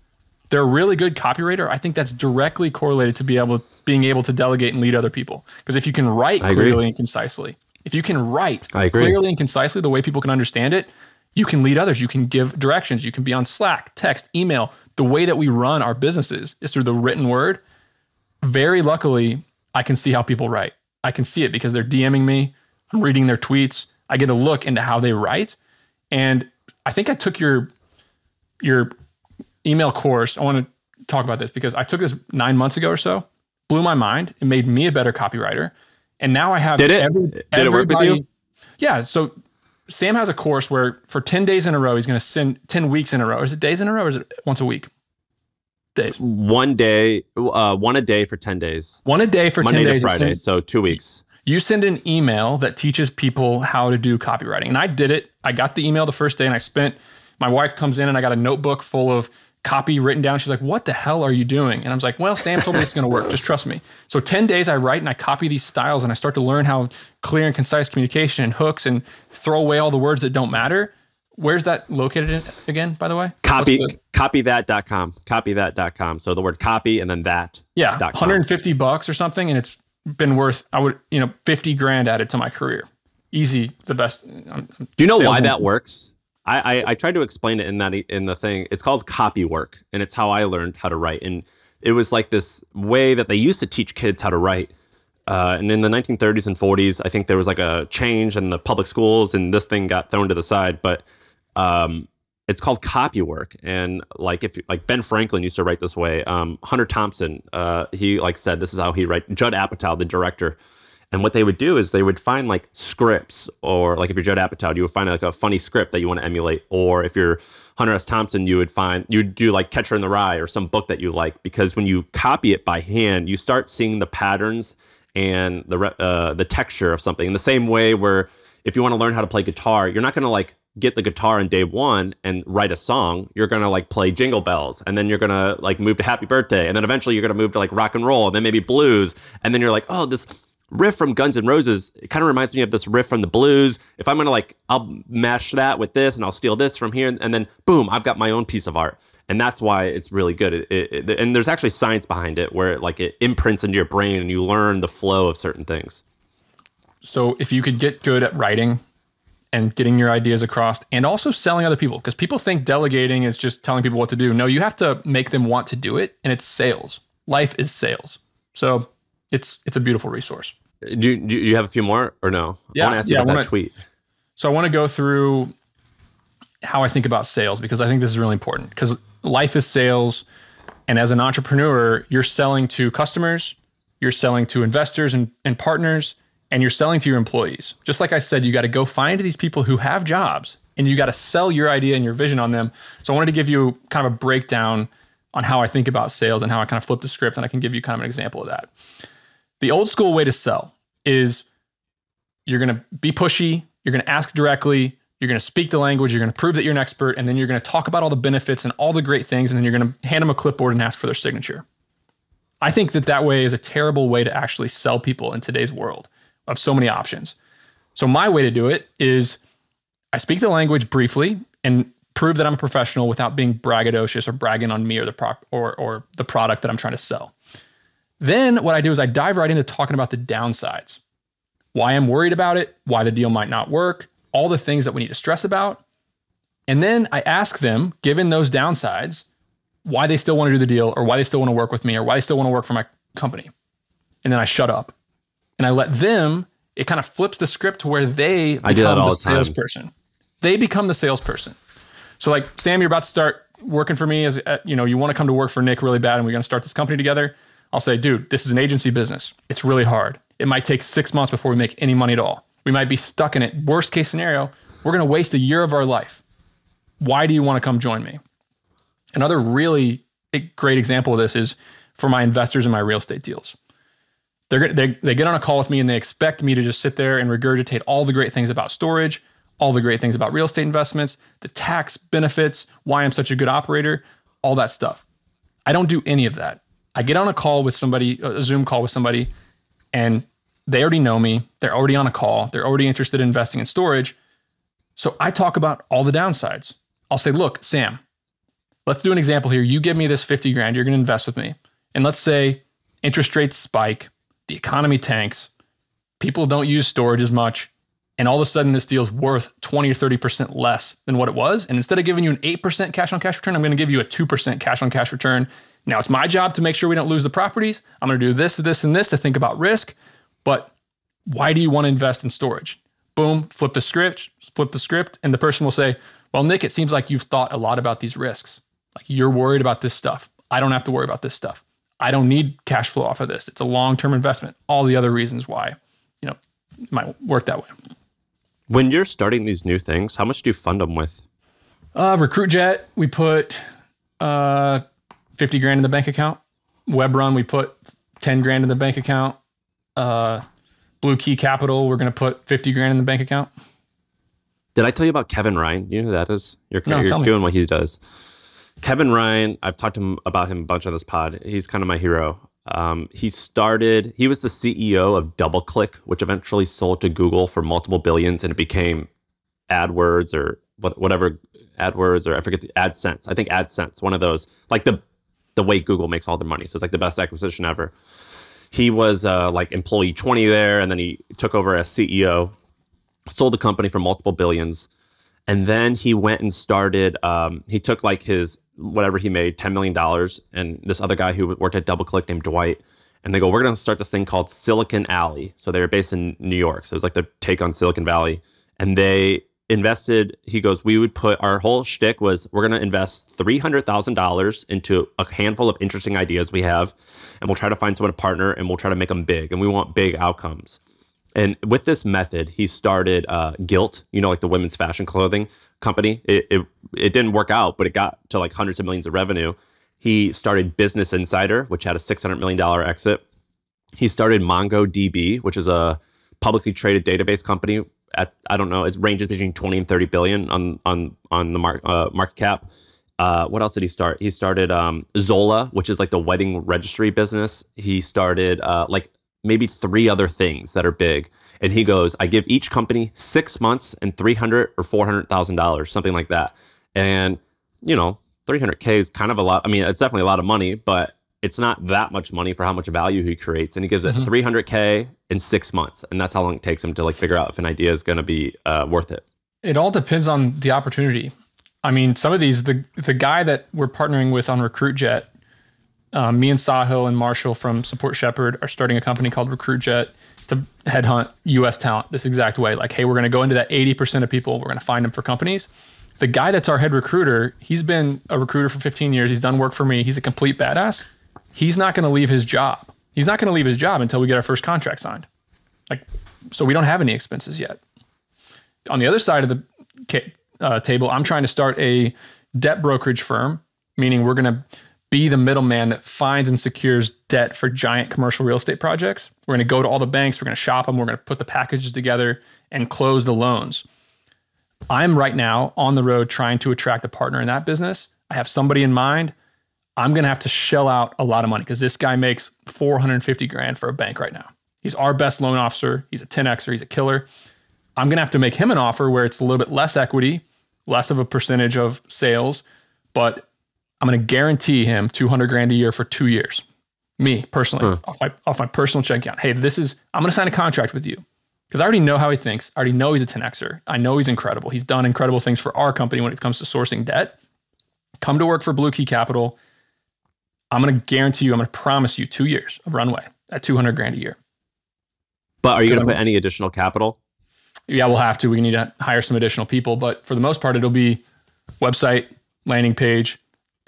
They're a really good copywriter. I think that's directly correlated to being able to delegate and lead other people. Because if you can write clearly and concisely, clearly and concisely the way people can understand it, you can lead others. You can give directions. You can be on Slack, text, email. The way that we run our businesses is through the written word. Very luckily, I can see how people write. I can see it because they're DMing me. I'm reading their tweets. I get a look into how they write. And I think I took your email course. I want to talk about this because I took this 9 months ago or so. Blew my mind. It made me a better copywriter. And now I have... Did it work with you? Yeah. So Sam has a course where for 10 days in a row, he's going to send 10 weeks in a row. Is it days in a row or is it once a week? Days. One a day for 10 days. One a day for Monday 10 days. Monday to Friday, so 2 weeks. You send an email that teaches people how to do copywriting. And I did it. I got the email the first day and my wife comes in and I got a notebook full of copy written down. She's like, what the hell are you doing? And I was like, well, Sam told me it's going to work. Just trust me. So 10 days I write and I copy these styles and I start to learn how clear and concise communication and hooks and throw away all the words that don't matter. Where's that located in again, by the way? Copythat.com. Copythat.com. So the word copy and then that. Yeah. $150 or something. And it's been worth, 50 grand added to my career. Easy. The best. Do you know why that works? I tried to explain it in the thing. It's called copy work, and it's how I learned how to write. And it was like this way that they used to teach kids how to write. And in the 1930s and 40s, I think there was like a change in the public schools, and this thing got thrown to the side. But it's called copy work. And like Ben Franklin used to write this way. Hunter Thompson, he said this is how he write. Judd Apatow, the director, And what they would do is they would find like scripts, or like if you're Judd Apatow, you would find like a funny script that you want to emulate. Or if you're Hunter S. Thompson, you'd do like Catcher in the Rye or some book that you like, because when you copy it by hand, you start seeing the patterns and the texture of something. In the same way where if you want to learn how to play guitar, you're not going to like get the guitar on day one and write a song. You're going to like play Jingle Bells, and then you're going to like move to Happy Birthday, and then eventually you're going to move to like rock and roll, and then maybe blues, and then you're like, oh, this riff from Guns N' Roses, it kind of reminds me of this riff from the blues. If I'm going to like, I'll mash that with this and I'll steal this from here, and then boom, I've got my own piece of art. And that's why it's really good. And there's actually science behind it, where it imprints into your brain and you learn the flow of certain things. So if you could get good at writing and getting your ideas across, and also selling other people, because people think delegating is just telling people what to do. No, you have to make them want to do it, and it's sales. Life is sales. So it's a beautiful resource. Do you have a few more or no? Yeah, I want to ask you about that tweet. So I want to go through how I think about sales, because I think this is really important, because life is sales. And as an entrepreneur, you're selling to customers, you're selling to investors and partners, and you're selling to your employees. Just like I said, you got to go find these people who have jobs, and you got to sell your idea and your vision on them. So I wanted to give you kind of a breakdown on how I think about sales and how I kind of flip the script, and I can give you kind of an example of that. The old school way to sell is you're going to be pushy, you're going to ask directly, you're going to speak the language, you're going to prove that you're an expert, and then you're going to talk about all the benefits and all the great things, and then you're going to hand them a clipboard and ask for their signature. I think that way is a terrible way to actually sell people in today's world of so many options. So my way to do it is I speak the language briefly and prove that I'm a professional without being braggadocious or bragging on me or the product that I'm trying to sell. Then what I do is I dive right into talking about the downsides, why I'm worried about it, why the deal might not work, all the things that we need to stress about. And then I ask them, given those downsides, why they still want to do the deal, or why they still want to work with me, or why they still want to work for my company. And then I shut up and I let them, it kind of flips the script to where they become the salesperson. They become the salesperson. So like, Sam, you're about to start working for me as, you want to come to work for Nick really bad, and we're going to start this company together. I'll say, dude, this is an agency business. It's really hard. It might take 6 months before we make any money at all. We might be stuck in it. Worst case scenario, we're going to waste a year of our life. Why do you want to come join me? Another really great example of this is for my investors in my real estate deals. They get on a call with me and they expect me to just sit there and regurgitate all the great things about storage, all the great things about real estate investments, the tax benefits, why I'm such a good operator, all that stuff. I don't do any of that. I get on a call with somebody, a Zoom call with somebody, and they already know me. They're already on a call. They're already interested in investing in storage. So I talk about all the downsides. I'll say, look, Sam, let's do an example here. You give me this 50 grand, you're going to invest with me. And let's say interest rates spike, the economy tanks, people don't use storage as much, and all of a sudden this deal's worth 20 or 30% less than what it was. And instead of giving you an 8% cash on cash return, I'm going to give you a 2% cash on cash return. Now it's my job to make sure we don't lose the properties. I'm going to do this, this, and this to think about risk. But why do you want to invest in storage? Boom, flip the script, and the person will say, well, Nick, it seems like you've thought a lot about these risks. Like, you're worried about this stuff. I don't have to worry about this stuff. I don't need cash flow off of this. It's a long-term investment. All the other reasons why, it might work that way. When you're starting these new things, how much do you fund them with? RecruitJet, we put 50 grand in the bank account. WebRun, we put 10 grand in the bank account. Blue Key Capital, we're going to put 50 grand in the bank account. Did I tell you about Kevin Ryan? You know who that is? You're tell me. Doing what he does. Kevin Ryan, I've talked about him a bunch on this pod. He's kind of my hero. He was the CEO of DoubleClick, which eventually sold to Google for multiple billions, and it became AdWords or whatever, AdWords, or I forget, AdSense. I think AdSense, one of those, like the way Google makes all their money. So it's like the best acquisition ever. He was like employee 20 there, and then he took over as CEO, sold the company for multiple billions. And then he went and started, he took like his, whatever he made, $10 million, and this other guy who worked at DoubleClick named Dwight, and they go, we're going to start this thing called Silicon Alley. So they were based in New York. So it was like the take on Silicon Valley. And they invested, he goes, our whole shtick was, we're going to invest $300,000 into a handful of interesting ideas we have, and we'll try to find someone to partner, and we'll try to make them big. And we want big outcomes. And with this method, he started Gilt, like the women's fashion clothing company. It didn't work out, but it got to like hundreds of millions of revenue. He started Business Insider, which had a $600 million exit. He started MongoDB, which is a publicly traded database company at, I don't know, it ranges between 20 and 30 billion on the market cap. What else did he start? He started Zola, which is like the wedding registry business. He started like maybe 3 other things that are big. And he goes, I give each company 6 months and $300,000 or $400,000, something like that. And, 300K is kind of a lot. I mean, it's definitely a lot of money, but it's not that much money for how much value he creates. And he gives it 300K in 6 months. And that's how long it takes him to like figure out if an idea is going to be worth it. It all depends on the opportunity. I mean, some of these, the guy that we're partnering with on RecruitJet, me and Sahil and Marshall from Support Shepherd are starting a company called RecruitJet to headhunt US talent this exact way. Like, hey, we're going to go into that 80% of people. We're going to find them for companies. The guy that's our head recruiter, he's been a recruiter for 15 years. He's done work for me. He's a complete badass. He's not going to leave his job. He's not going to leave his job until we get our first contract signed. Like, so we don't have any expenses yet. On the other side of the table, I'm trying to start a debt brokerage firm, meaning we're going to be the middleman that finds and secures debt for giant commercial real estate projects. We're going to go to all the banks. We're going to shop them. We're going to put the packages together and close the loans. I'm right now on the road trying to attract a partner in that business. I have somebody in mind. I'm going to have to shell out a lot of money because this guy makes $450,000 for a bank right now. He's our best loan officer. He's a 10Xer. He's a killer. I'm going to have to make him an offer where it's a little bit less equity, less of a percentage of sales, but I'm going to guarantee him $200,000 a year for 2 years. Me personally, off my personal check account. Hey, I'm going to sign a contract with you because I already know how he thinks. I already know he's a 10Xer. I know he's incredible. He's done incredible things for our company when it comes to sourcing debt. Come to work for Blue Key Capital. I'm going to guarantee you, I'm going to promise you 2 years of runway at $200,000 a year. But are you going to put any additional capital? Yeah, we'll have to. We need to hire some additional people. But for the most part, it'll be website, landing page,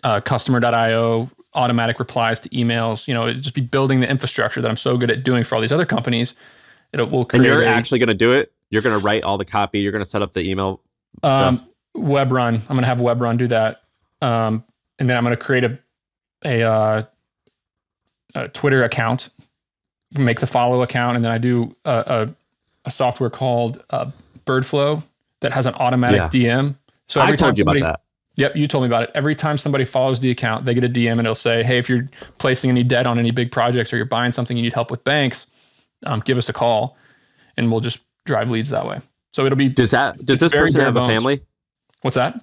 customer.io, automatic replies to emails. It'll just be building the infrastructure that I'm so good at doing for all these other companies. And you're actually going to do it? You're going to write all the copy? You're going to set up the email stuff? WebRun. I'm going to have WebRun do that. And then I'm going to create a Twitter account, make the follow account, and then I do a software called Birdflow that has an automatic DM. So every I told you about that. Yep, you told me about it. Every time somebody follows the account, they get a DM and it'll say, hey, if you're placing any debt on any big projects or you're buying something you need help with banks, give us a call and we'll just drive leads that way. So it'll be... Does this person have a family? What's that?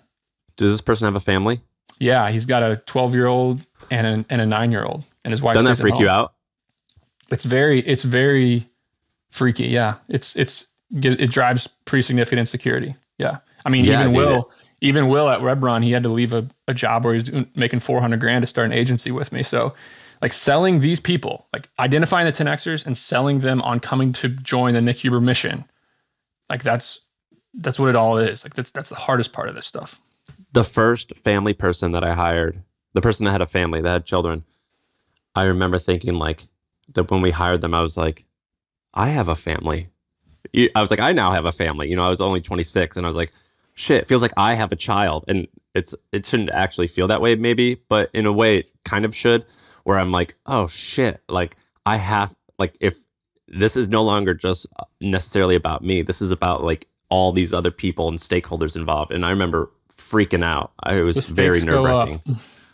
Does this person have a family? Yeah, he's got a 12-year-old and a 9-year-old, and his wife. Doesn't that freak you out? It's very freaky. Yeah, it drives pretty significant insecurity. Yeah, I mean, even Will at WebRun, he had to leave a job where he's making $400,000 to start an agency with me. So, like selling these people, like identifying the 10Xers and selling them on coming to join the Nick Huber mission, like that's what it all is. Like that's the hardest part of this stuff. The first family person that I hired, the person that had a family, that had children, I remember thinking like that when we hired them, I was like, I have a family. I was like, I now have a family. I was only 26 and I was like, shit, it feels like I have a child. And it shouldn't actually feel that way maybe, but in a way it kind of should, where I'm like, oh shit, like if this is no longer just necessarily about me, this is about like all these other people and stakeholders involved. And I remember freaking out. It was very nerve-wracking.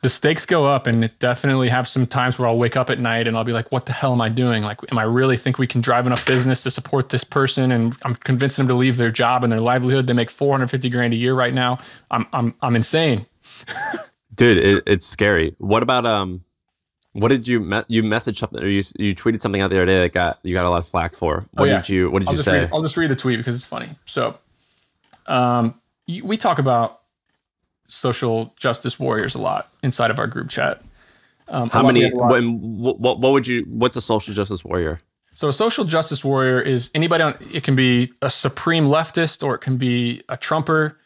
The stakes go up, and it definitely have some times where I'll wake up at night and I'll be like, what the hell am I doing? Like, am I really think we can drive enough business to support this person? And I'm convincing them to leave their job and their livelihood. They make $450,000 a year right now. I'm insane. Dude, it's scary. What about what did you messaged something, or you tweeted something out the other day that you got a lot of flack for? What did you say? I'll just read the tweet because it's funny. So, we talk about social justice warriors a lot inside of our group chat. How many? What's a social justice warrior? So a social justice warrior is anybody it can be a supreme leftist, or it can be a Trumper.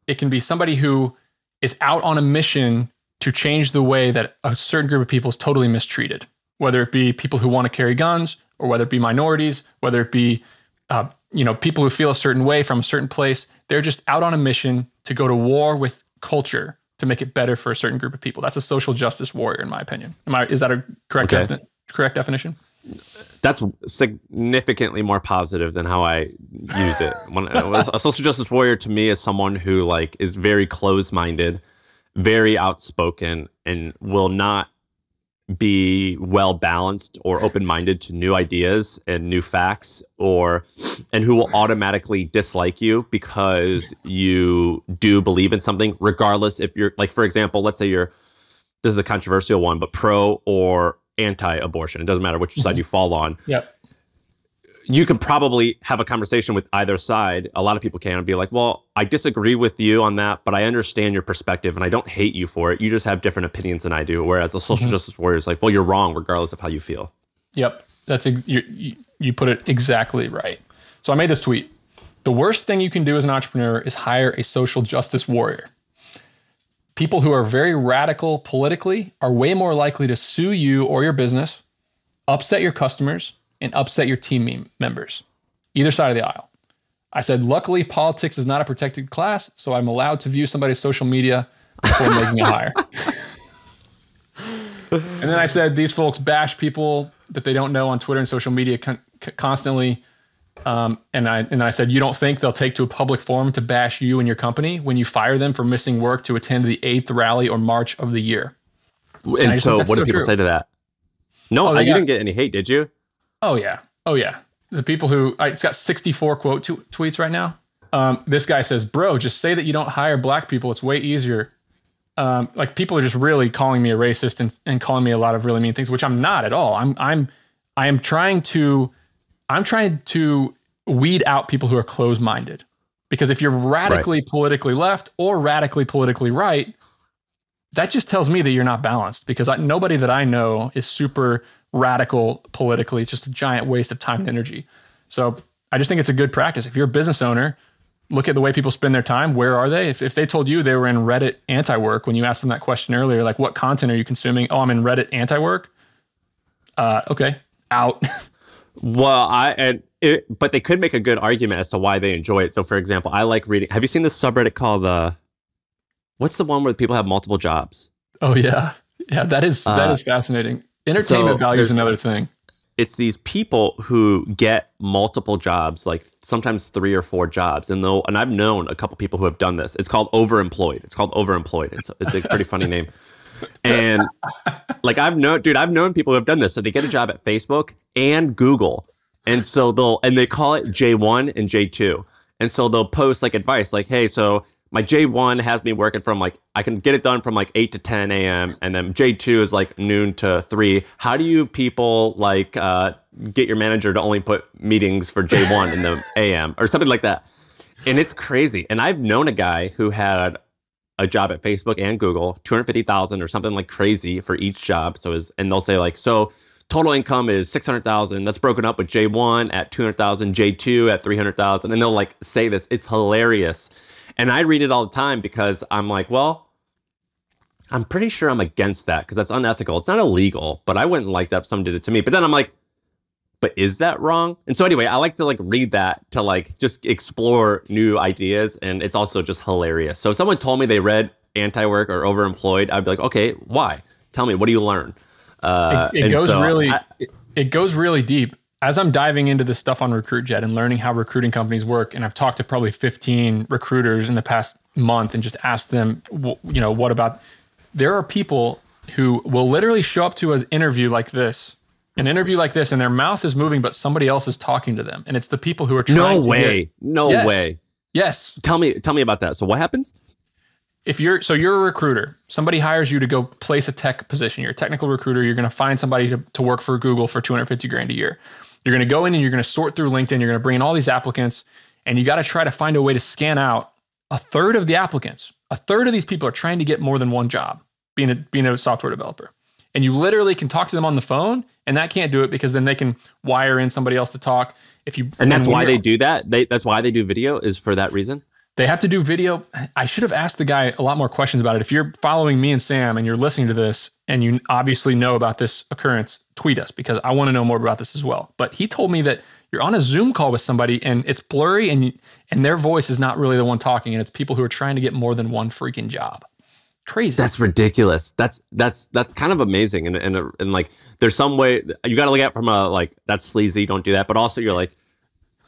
It can be somebody who is out on a mission to change the way that a certain group of people is totally mistreated, whether it be people who want to carry guns, or whether it be minorities, whether it be people who feel a certain way from a certain place. They're just out on a mission to go to war with culture to make it better for a certain group of people. That's a social justice warrior, in my opinion. Is that a correct definition? That's significantly more positive than how I use it. A social justice warrior to me is someone who like is very closed-minded, very outspoken, and will not be well balanced or open-minded to new ideas and new facts, and who will automatically dislike you because you do believe in something, regardless if you're like, for example, let's say this is a controversial one, but pro or anti-abortion. It doesn't matter which side you fall on. Yep. You can probably have a conversation with either side. A lot of people can be like, well, I disagree with you on that, but I understand your perspective and I don't hate you for it. You just have different opinions than I do. Whereas a social justice warrior is like, well, you're wrong regardless of how you feel. Yep. You put it exactly right. So I made this tweet. The worst thing you can do as an entrepreneur is hire a social justice warrior. People who are very radical politically are way more likely to sue you or your business, upset your customers, and upset your team members, either side of the aisle. I said, luckily, politics is not a protected class, so I'm allowed to view somebody's social media before making a hire. And then I said, these folks bash people that they don't know on Twitter and social media constantly. And I said, you don't think they'll take to a public forum to bash you and your company when you fire them for missing work to attend the 8th rally or march of the year? And so what do people say to that? No, you didn't get any hate, did you? Oh, yeah. The people who, it's got 64 quote tweets right now. This guy says, bro, just say that you don't hire black people. It's way easier. Like people are just really calling me a racist and calling me a lot of really mean things, which I'm not at all. I'm trying to weed out people who are closed-minded, because if you're radically politically left or radically politically right, that just tells me that you're not balanced, because nobody that I know is super radical politically. It's just a giant waste of time and energy. So I just think it's a good practice. If you're a business owner, look at the way people spend their time. Where are they? If they told you they were in Reddit anti-work, when you asked them that question earlier, like, what content are you consuming? Oh, I'm in Reddit anti-work. Okay, out. Well, but they could make a good argument as to why they enjoy it. So, for example, I like reading. Have you seen this subreddit called what's the one where people have multiple jobs? Oh yeah, that is fascinating. Entertainment value is another thing. It's these people who get multiple jobs, like sometimes 3 or 4 jobs, and I've known a couple people who have done this. It's called overemployed. It's a pretty funny name. And like I've known people who have done this. So they get a job at Facebook and Google, and so they call it J1 and J2, and so they'll post like advice, like, hey, so my J1 has me working from like, I can get it done from like 8 to 10 a.m. And then J2 is like noon to 3. How do you people like get your manager to only put meetings for J1 in the a.m. or something like that? And it's crazy. And I've known a guy who had a job at Facebook and Google, $250,000 or something like crazy for each job. And they'll say like, so total income is $600,000. That's broken up with J1 at $200,000, J2 at $300,000. And they'll like say this. It's hilarious. And I read it all the time because I'm like, well, I'm pretty sure I'm against that because that's unethical. It's not illegal, but I wouldn't like that if someone did it to me. But then I'm like, but is that wrong? And so anyway, I like to like read that to like just explore new ideas. And it's also just hilarious. So if someone told me they read anti-work or overemployed, I'd be like, okay, why? Tell me, what do you learn? It goes really deep. As I'm diving into this stuff on RecruitJet and learning how recruiting companies work, and I've talked to probably 15 recruiters in the past month and just asked them, what about, there are people who will literally show up to an interview like this, and their mouth is moving, but somebody else is talking to them. And it's the people who are trying to No way. Yes. Tell me about that. So what happens? You're a recruiter, somebody hires you to go place a tech position. You're a technical recruiter. You're going to find somebody to work for Google for $250,000 a year. You're going to go in and you're going to sort through LinkedIn. You're going to bring in all these applicants, and you got to try to find a way to scan out a third of the applicants. A third of these people are trying to get more than one job, being a software developer. And you literally can talk to them on the phone, and that can't do it because then they can wire in somebody else to talk. And that's why they do that. That's why they do video, is for that reason. They have to do video. I should have asked the guy a lot more questions about it. If you're following me and Sam and you're listening to this and you obviously know about this occurrence, tweet us because I want to know more about this as well. But he told me that You're on a Zoom call with somebody and it's blurry and their voice is not really the one talking, and it's people who are trying to get more than one freaking job. Crazy. That's ridiculous. That's kind of amazing. And like, there's some way you got to look at it from a, like, that's sleazy, don't do that. But also you're like,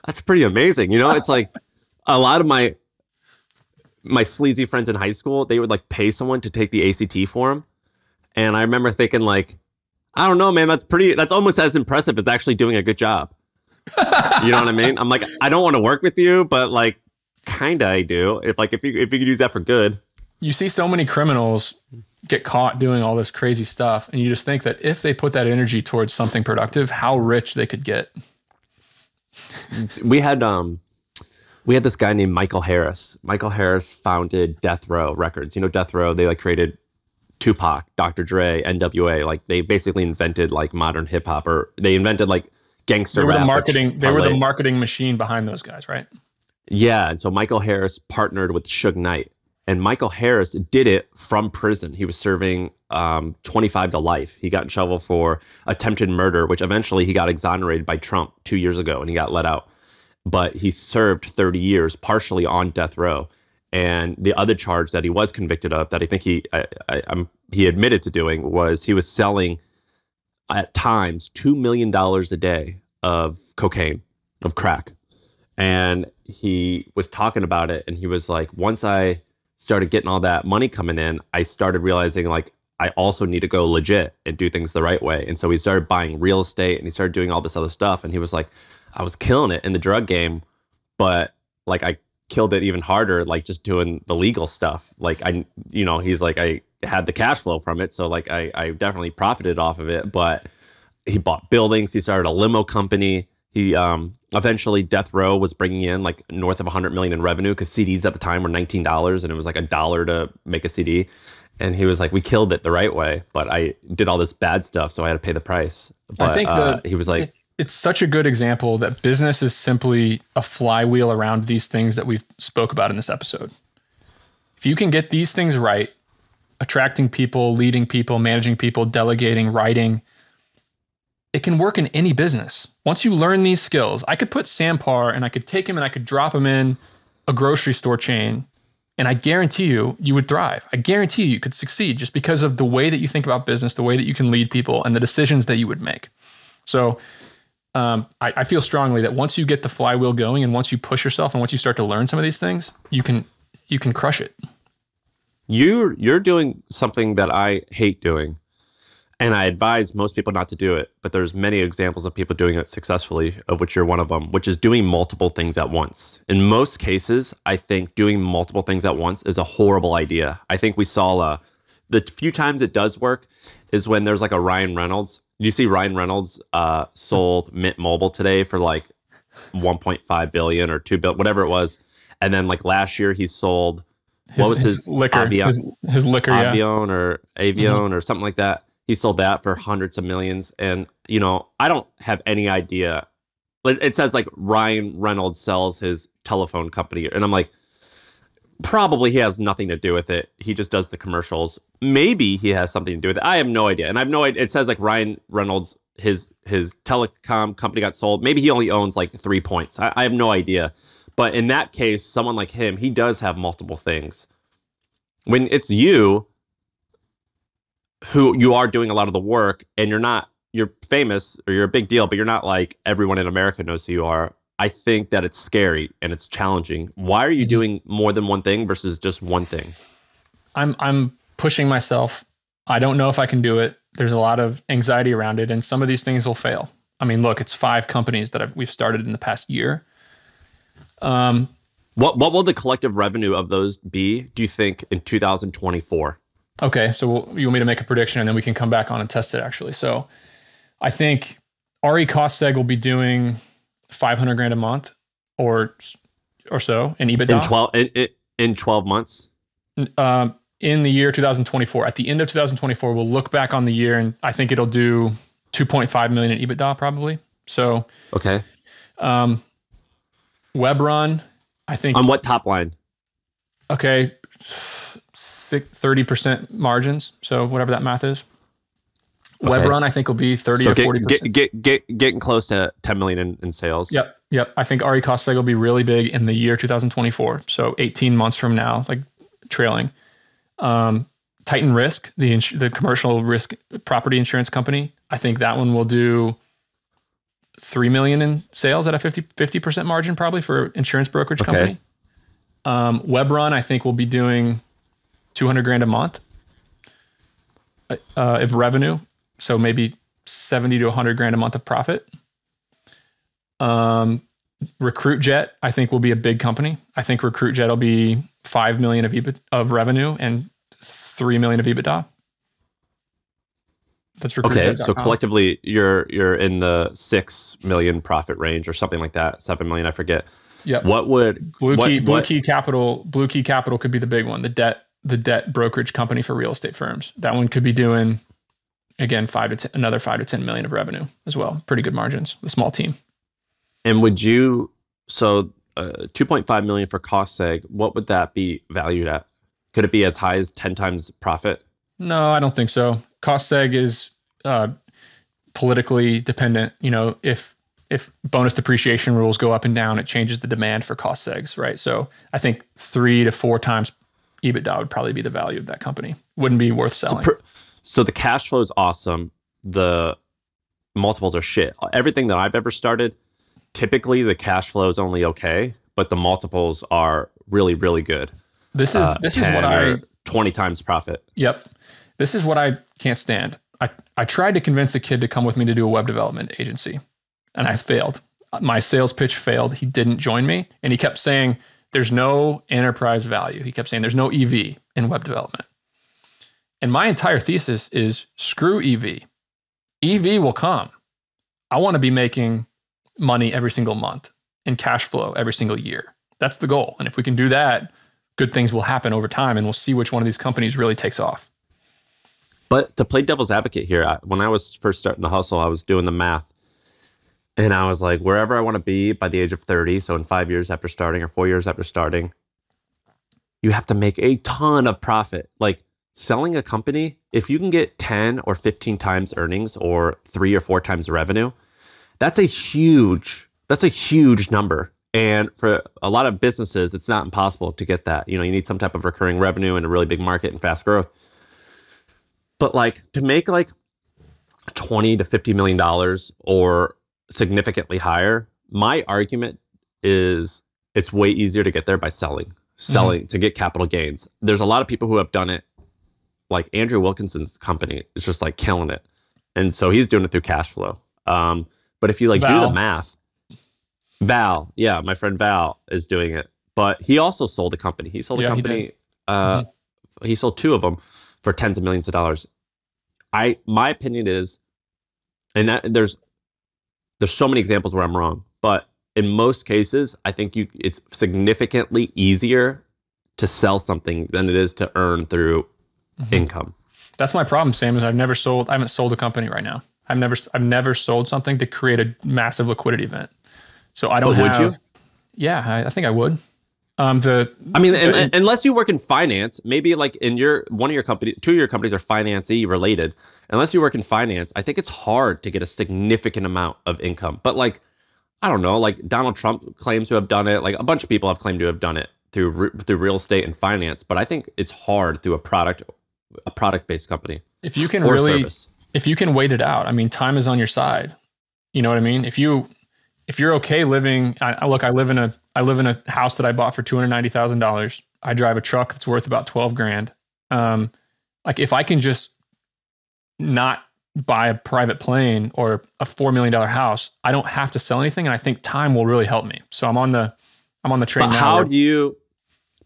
that's pretty amazing. You know, it's like a lot of my sleazy friends in high school, they would like pay someone to take the ACT for them. And I remember thinking like, I don't know, man, that's almost as impressive as actually doing a good job. You know what I mean? I'm like, I don't want to work with you, but like, kinda I do. If you could use that for good. You see so many criminals get caught doing all this crazy stuff, and you just think that if they put that energy towards something productive, how rich they could get. We had this guy named Michael Harris. Michael Harris founded Death Row Records. You know, Death Row, they like created Tupac, Dr. Dre, NWA. Like they basically invented like modern hip hop, or they invented like gangster rap. They were the marketing machine behind those guys, right? Yeah, and so Michael Harris partnered with Suge Knight, and Michael Harris did it from prison. He was serving 25 to life. He got in trouble for attempted murder, which eventually he got exonerated by Trump 2 years ago, and he got let out. But he served 30 years partially on death row. And the other charge that he was convicted of, that I think he admitted to doing, was he was selling at times $2 million a day of cocaine, of crack. And he was talking about it, and he was like, once I started getting all that money coming in, I started realizing like I also need to go legit and do things the right way. And so he started buying real estate, and he started doing all this other stuff. And he was like, I was killing it in the drug game, but like I killed it even harder, like just doing the legal stuff. Like he's like, I had the cash flow from it. So like I definitely profited off of it, but he bought buildings. He started a limo company. He eventually Death Row was bringing in like north of 100 million in revenue, because CDs at the time were $19 and it was like $1 to make a CD. And he was like, we killed it the right way, but I did all this bad stuff, so I had to pay the price. But I think he was like, it's such a good example that business is simply a flywheel around these things that we've spoke about in this episode. If you can get these things right, attracting people, leading people, managing people, delegating, writing, it can work in any business. Once you learn these skills, I could put Sam Parr and I could take him and I could drop him in a grocery store chain, and I guarantee you would thrive. I guarantee you could succeed just because of the way that you think about business, the way that you can lead people, and the decisions that you would make. So I feel strongly that once you get the flywheel going, and once you push yourself, and once you start to learn some of these things, you can crush it. You're doing something that I hate doing, and I advise most people not to do it, but there's many examples of people doing it successfully, of which you're one of them, which is doing multiple things at once. In most cases, I think doing multiple things at once is a horrible idea. I think we saw the few times it does work is when there's like a Ryan Reynolds. You see Ryan Reynolds sold Mint Mobile today for like 1.5 billion or 2 billion, whatever it was. And then like last year he sold, his liquor? His liquor, Avion or Avion or something like that. He sold that for hundreds of millions. And, you know, I don't have any idea. It says like Ryan Reynolds sells his telephone company. And I'm like, probably he has nothing to do with it. He just does the commercials. Maybe he has something to do with it. I have no idea. And I have no idea. It says like Ryan Reynolds, his telecom company got sold. Maybe he only owns like 3 points. I have no idea. But in that case, someone like him, he does have multiple things. When it's you, who you are doing a lot of the work, and you're famous or you're a big deal, but you're not like everyone in America knows who you are. I think that it's scary and it's challenging. Why are you doing more than one thing versus just one thing? I'm pushing myself. I don't know if I can do it. There's a lot of anxiety around it, and some of these things will fail. I mean, look, it's 5 companies that we've started in the past year. What will the collective revenue of those be, do you think, in 2024? Okay, so you want me to make a prediction, and then we can come back on and test it, actually. So I think RE Costseg will be doing 500 grand a month or so in EBITDA. In 12 months? In the year 2024. At the end of 2024, we'll look back on the year, and I think it'll do 2.5 million in EBITDA probably. So okay. WebRun, I think. On what top line? Okay, 30% margins. So whatever that math is. Web run, I think, will be 30 to 40%. Getting close to 10 million in sales. Yep. I think RE cost seg will be really big in the year 2024. So 18 months from now, like trailing. Titan Risk, the commercial risk property insurance company, I think that one will do 3 million in sales at a 50% margin probably for insurance brokerage company. Web run, I think, will be doing 200 grand a month of revenue. So maybe 70 to 100 grand a month of profit. Recruit Jet, I think, will be a big company. I think Recruit Jet will be 5 million of revenue and 3 million of EBITDA. That's okay. So collectively, you're in the 6 million profit range or something like that. 7 million, I forget. Yeah. What would Blue Key Capital could be the big one. The debt brokerage company for real estate firms. That one could be doing, again, another 5 to 10 million of revenue as well. Pretty good margins. A small team. And 2.5 million for cost seg, what would that be valued at? Could it be as high as 10 times profit? No, I don't think so. Cost seg is politically dependent. You know, if bonus depreciation rules go up and down, it changes the demand for cost segs, right? So I think 3 to 4 times EBITDA would probably be the value of that company. Wouldn't be worth selling. So the cash flow is awesome. The multiples are shit. Everything that I've ever started, typically the cash flow is only okay, but the multiples are really, really good. This is what 20 times profit. Yep. This is what I can't stand. I tried to convince a kid to come with me to do a web development agency, and I failed. My sales pitch failed. He didn't join me, and he kept saying there's no enterprise value. He kept saying there's no EV in web development. And my entire thesis is screw EV. EV will come. I want to be making money every single month and cash flow every single year. That's the goal. And if we can do that, good things will happen over time, and we'll see which one of these companies really takes off. But to play devil's advocate here, when I was first starting the hustle, I was doing the math. And I was like, wherever I want to be by the age of 30, so in 5 years after starting or 4 years after starting, you have to make a ton of profit. Like selling a company, if you can get 10 or 15 times earnings or 3 or 4 times revenue, that's a huge number. And for a lot of businesses, it's not impossible to get that. You know, you need some type of recurring revenue and a really big market and fast growth. But like to make like $20 to $50 million or significantly higher, my argument is it's way easier to get there by selling to get capital gains. There's a lot of people who have done it. Like Andrew Wilkinson's company is just like killing it. And so he's doing it through cash flow. But if you like do the math, Val, yeah, my friend Val is doing it, but he also sold a company. He sold a company. He sold 2 of them for tens of millions of dollars. My opinion is, and there's so many examples where I'm wrong, but in most cases, I think it's significantly easier to sell something than it is to earn through income. That's my problem, Sam, is I haven't sold a company right now. I've never sold something to create a massive liquidity event. So I don't Would you? Yeah, I think I would. Unless you work in finance, maybe like in 2 of your companies are finance-y related. Unless you work in finance, I think it's hard to get a significant amount of income. But like, I don't know, like Donald Trump claims to have done it. Like a bunch of people have claimed to have done it through real estate and finance. But I think it's hard through a product-based company. If you can service. If you can wait it out, I mean, time is on your side. You know what I mean? If you're okay living, I live in a house that I bought for $290,000. I drive a truck that's worth about 12 grand. Like if I can just not buy a private plane or a $4 million house, I don't have to sell anything. And I think time will really help me. So I'm on the train now.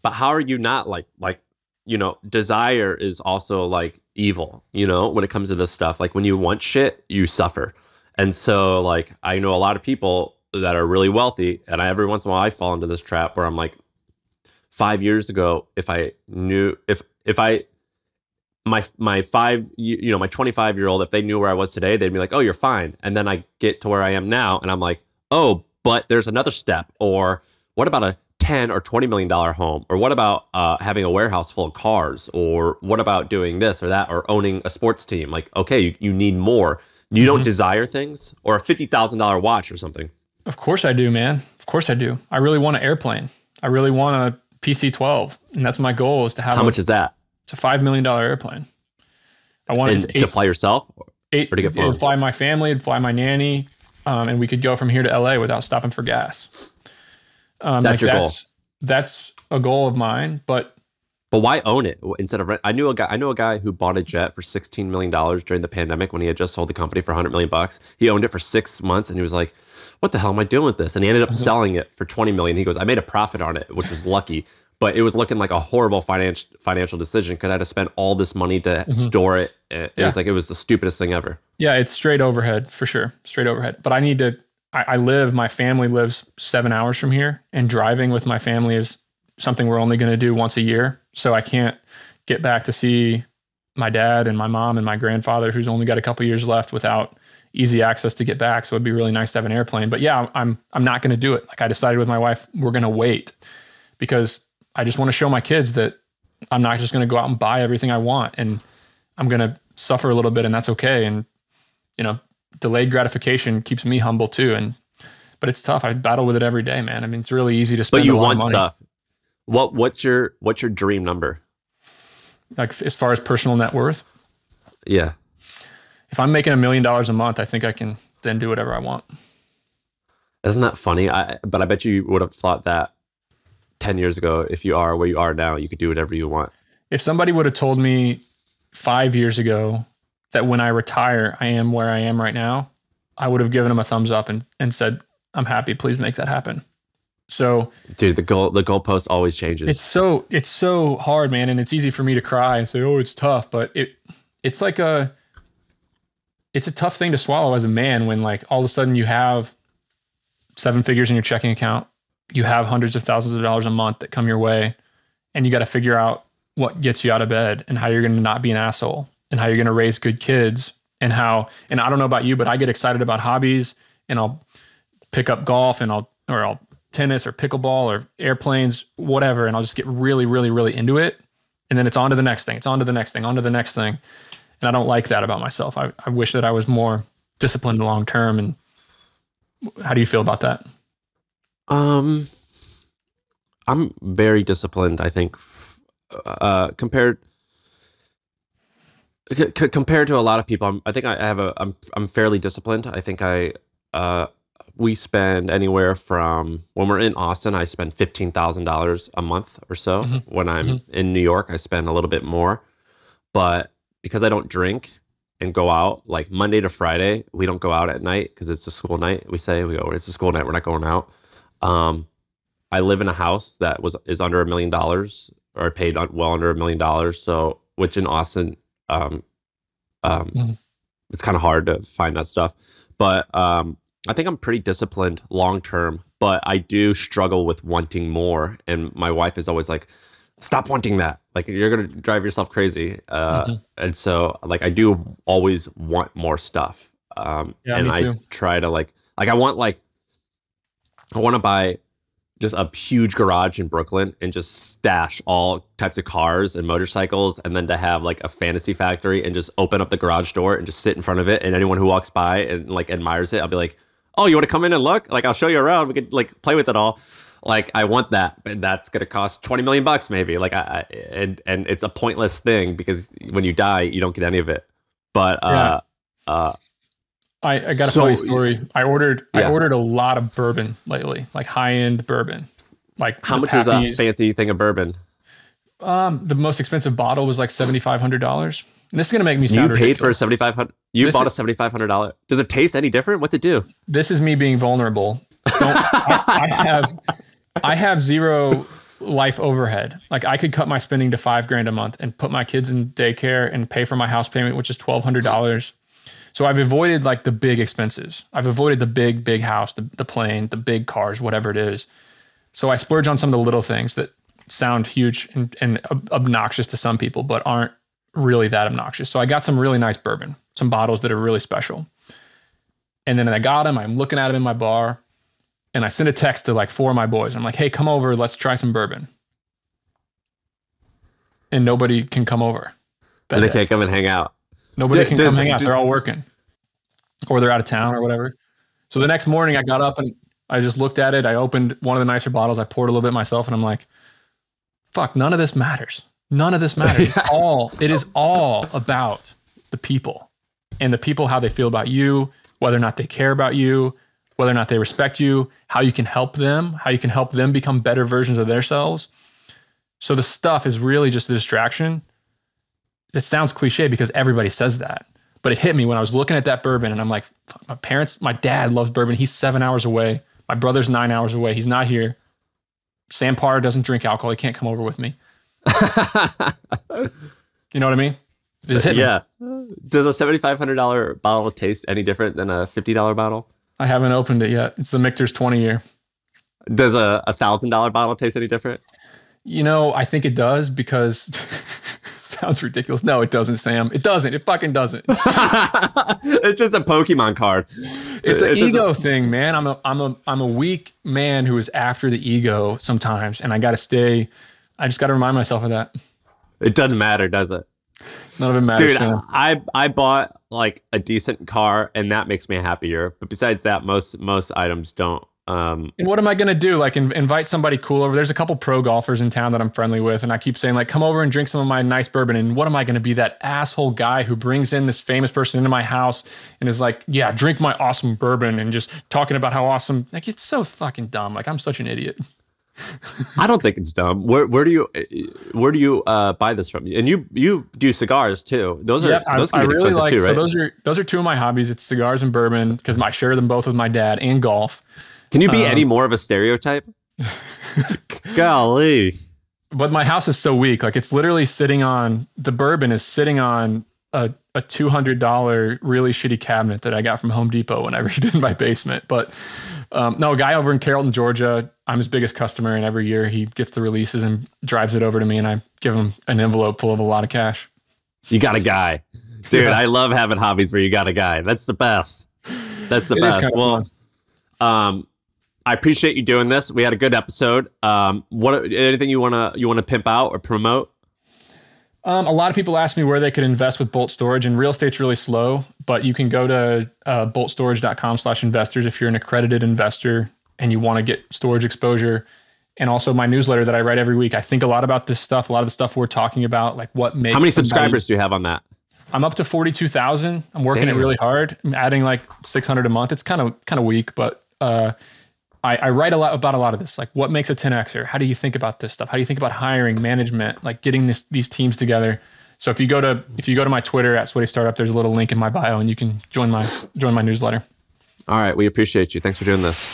But how are you not like, you know, desire is also like evil, you know, when it comes to this stuff. Like when you want shit, you suffer. And so like, I know a lot of people that are really wealthy, and every once in a while I fall into this trap where I'm like, 5 years ago, my 25-year-old, if they knew where I was today, they'd be like, oh, you're fine. And then I get to where I am now and I'm like, oh, but there's another step. Or what about a $10 or $20 million home? Or what about having a warehouse full of cars? Or what about doing this or that, or owning a sports team? Like, okay, you need more. You don't desire things, or a $50,000 watch or something. Of course I do, man. Of course I do. I really want an airplane. I really want a PC-12, and that's my goal, is to have. How much is that? It's a $5 million airplane. I want it to fly yourself, or to get flown? It'd fly my family, it'd fly my nanny, and we could go from here to LA without stopping for gas. That's your goal. That's a goal of mine, but why own it instead of rent? I know a guy who bought a jet for $16 million during the pandemic when he had just sold the company for $100 million. He owned it for 6 months, and he was like, what the hell am I doing with this? And he ended up selling it for $20 million. He goes, I made a profit on it, which was lucky, but it was looking like a horrible financial decision because I had to spend all this money to store it. It was like, it was the stupidest thing ever. Yeah, it's straight overhead for sure. Straight overhead. But I need to, my family lives 7 hours from here, and driving with my family is something we're only going to do once a year. So I can't get back to see my dad and my mom and my grandfather, who's only got a couple years left, without easy access to get back. So it'd be really nice to have an airplane. But yeah, I'm not going to do it. Like, I decided with my wife, we're going to wait, because I just want to show my kids that I'm not just going to go out and buy everything I want, and I'm going to suffer a little bit, and that's okay. And, delayed gratification keeps me humble too. But it's tough. I battle with it every day, man. I mean, it's really easy to spend a lot of money. But you want stuff. What's your dream number? Like, as far as personal net worth? Yeah. If I'm making $1 million a month, I think I can then do whatever I want. Isn't that funny? But I bet you would have thought that 10 years ago, if you are where you are now, you could do whatever you want. If somebody would have told me 5 years ago that when I retire, I am where I am right now, I would have given them a thumbs up and said, I'm happy, please make that happen. So, dude, the goalpost always changes. It's so hard, man. And it's easy for me to cry and say, oh, it's tough. But it's a tough thing to swallow as a man, when, like, all of a sudden you have 7 figures in your checking account, you have hundreds of thousands of dollars a month that come your way, and you got to figure out what gets you out of bed, and how you're going to not be an asshole, and how you're going to raise good kids, and I don't know about you, but I get excited about hobbies, and I'll pick up golf, and I'll tennis or pickleball or airplanes, whatever. And I'll just get really, really, really into it. And then it's on to the next thing. It's on to the next thing, on to the next thing. And I don't like that about myself. I wish that I was more disciplined long-term. And how do you feel about that? I'm very disciplined, I think, compared to a lot of people. I'm fairly disciplined. I think we spend anywhere from, when we're in Austin, I spend $15,000 a month or so. When I'm in New York, I spend a little bit more. But because I don't drink and go out, like Monday to Friday, we don't go out at night because it's a school night. It's a school night. We're not going out. I live in a house that is under $1 million, or paid well under $1 million. So, which in Austin, it's kind of hard to find that stuff. But I think I'm pretty disciplined long term, but I do struggle with wanting more. And my wife is always like, stop wanting that. Like, you're going to drive yourself crazy. And so, like, I do always want more stuff. And I try to I want to buy just a huge garage in Brooklyn and just stash all types of cars and motorcycles, and then to have like a fantasy factory and just open up the garage door and just sit in front of it. And anyone who walks by and like admires it, I'll be like, oh, you want to come in and look? Like, I'll show you around. We could like play with it all. Like, I want that, but that's going to cost $20 million maybe. Like, and it's a pointless thing because when you die, you don't get any of it. But, I got a funny story. I ordered a lot of bourbon lately, like high-end bourbon. Like, how much is a fancy thing of bourbon? The most expensive bottle was like $7,500. And this is gonna make me sound ridiculous. You paid for a $7,500. You bought a $7,500. Does it taste any different? What's it do? This is me being vulnerable. I have zero life overhead. Like, I could cut my spending to $5,000 a month and put my kids in daycare and pay for my house payment, which is $1,200. So I've avoided like the big expenses. I've avoided the big house, the plane, the big cars, whatever it is. So I splurge on some of the little things that sound huge and obnoxious to some people, but aren't really that obnoxious. So I got some really nice bourbon, some bottles that are really special. And then I got them. I'm looking at them in my bar. And I sent a text to like 4 of my boys. I'm like, hey, come over. Let's try some bourbon. And nobody can come over. They can't come and hang out. Nobody can come hang out. They're all working. Or they're out of town or whatever. So the next morning I got up and I just looked at it. I opened one of the nicer bottles. I poured a little bit myself and I'm like, fuck, none of this matters. None of this matters. It is all about the people and the people, how they feel about you, whether or not they care about you, whether or not they respect you, how you can help them, how you can help them become better versions of themselves. So the stuff is really just a distraction. It sounds cliche because everybody says that, but it hit me when I was looking at that bourbon and I'm like, fuck, my dad loves bourbon. He's 7 hours away. My brother's 9 hours away. He's not here. Sam Parr doesn't drink alcohol. He can't come over with me. You know what I mean? It just hit me. Yeah. Does a $7,500 bottle taste any different than a $50 bottle? I haven't opened it yet. It's the Michter's 20 year. Does a $1,000 bottle taste any different? You know, I think it does because sounds ridiculous. No, it doesn't, Sam. It doesn't. It fucking doesn't. It's just a Pokemon card. It's an ego thing, man. I'm a weak man who is after the ego sometimes, and I just got to remind myself of that. It doesn't matter, does it? None of it matters. Dude, Sam. I bought like a decent car, and that makes me happier. But besides that, most items don't. And what am I going to do? Like invite somebody cool over. There's a couple pro golfers in town that I'm friendly with. And I keep saying like, come over and drink some of my nice bourbon. And what am I going to be, that asshole guy who brings in this famous person into my house and is like, yeah, drink my awesome bourbon and just talking about how awesome, like, it's so fucking dumb. Like I'm such an idiot. I don't think it's dumb. Where do you buy this from? And you do cigars too. Those can be expensive too, right? So those are two of my hobbies. It's cigars and bourbon because I share them both with my dad, and golf. Can you be any more of a stereotype? Golly. But my house is so weak. Like it's literally the bourbon is sitting on a $200 really shitty cabinet that I got from Home Depot when I redid my basement. But no, a guy over in Carrollton, Georgia, I'm his biggest customer. And every year he gets the releases and drives it over to me. And I give him an envelope full of a lot of cash. You got a guy. Dude, yeah. I love having hobbies where you got a guy. That's the best. That's the best. Well, I appreciate you doing this. We had a good episode. Anything you wanna pimp out or promote? A lot of people ask me where they could invest with Bolt Storage, and real estate's really slow, but you can go to boltstorage.com/investors if you're an accredited investor and you want to get storage exposure. And also my newsletter that I write every week. I think a lot about this stuff, a lot of the stuff we're talking about, like what makes. How many subscribers do you have on that? I'm up to 42,000. I'm working it really hard. I'm adding like 600 a month. It's kind of weak, but I write about a lot of this, like what makes a 10Xer? How do you think about this stuff? How do you think about hiring, management, like getting these teams together? So if you go to my Twitter at Sweaty Startup, there's a little link in my bio and you can join my newsletter. All right. We appreciate you. Thanks for doing this.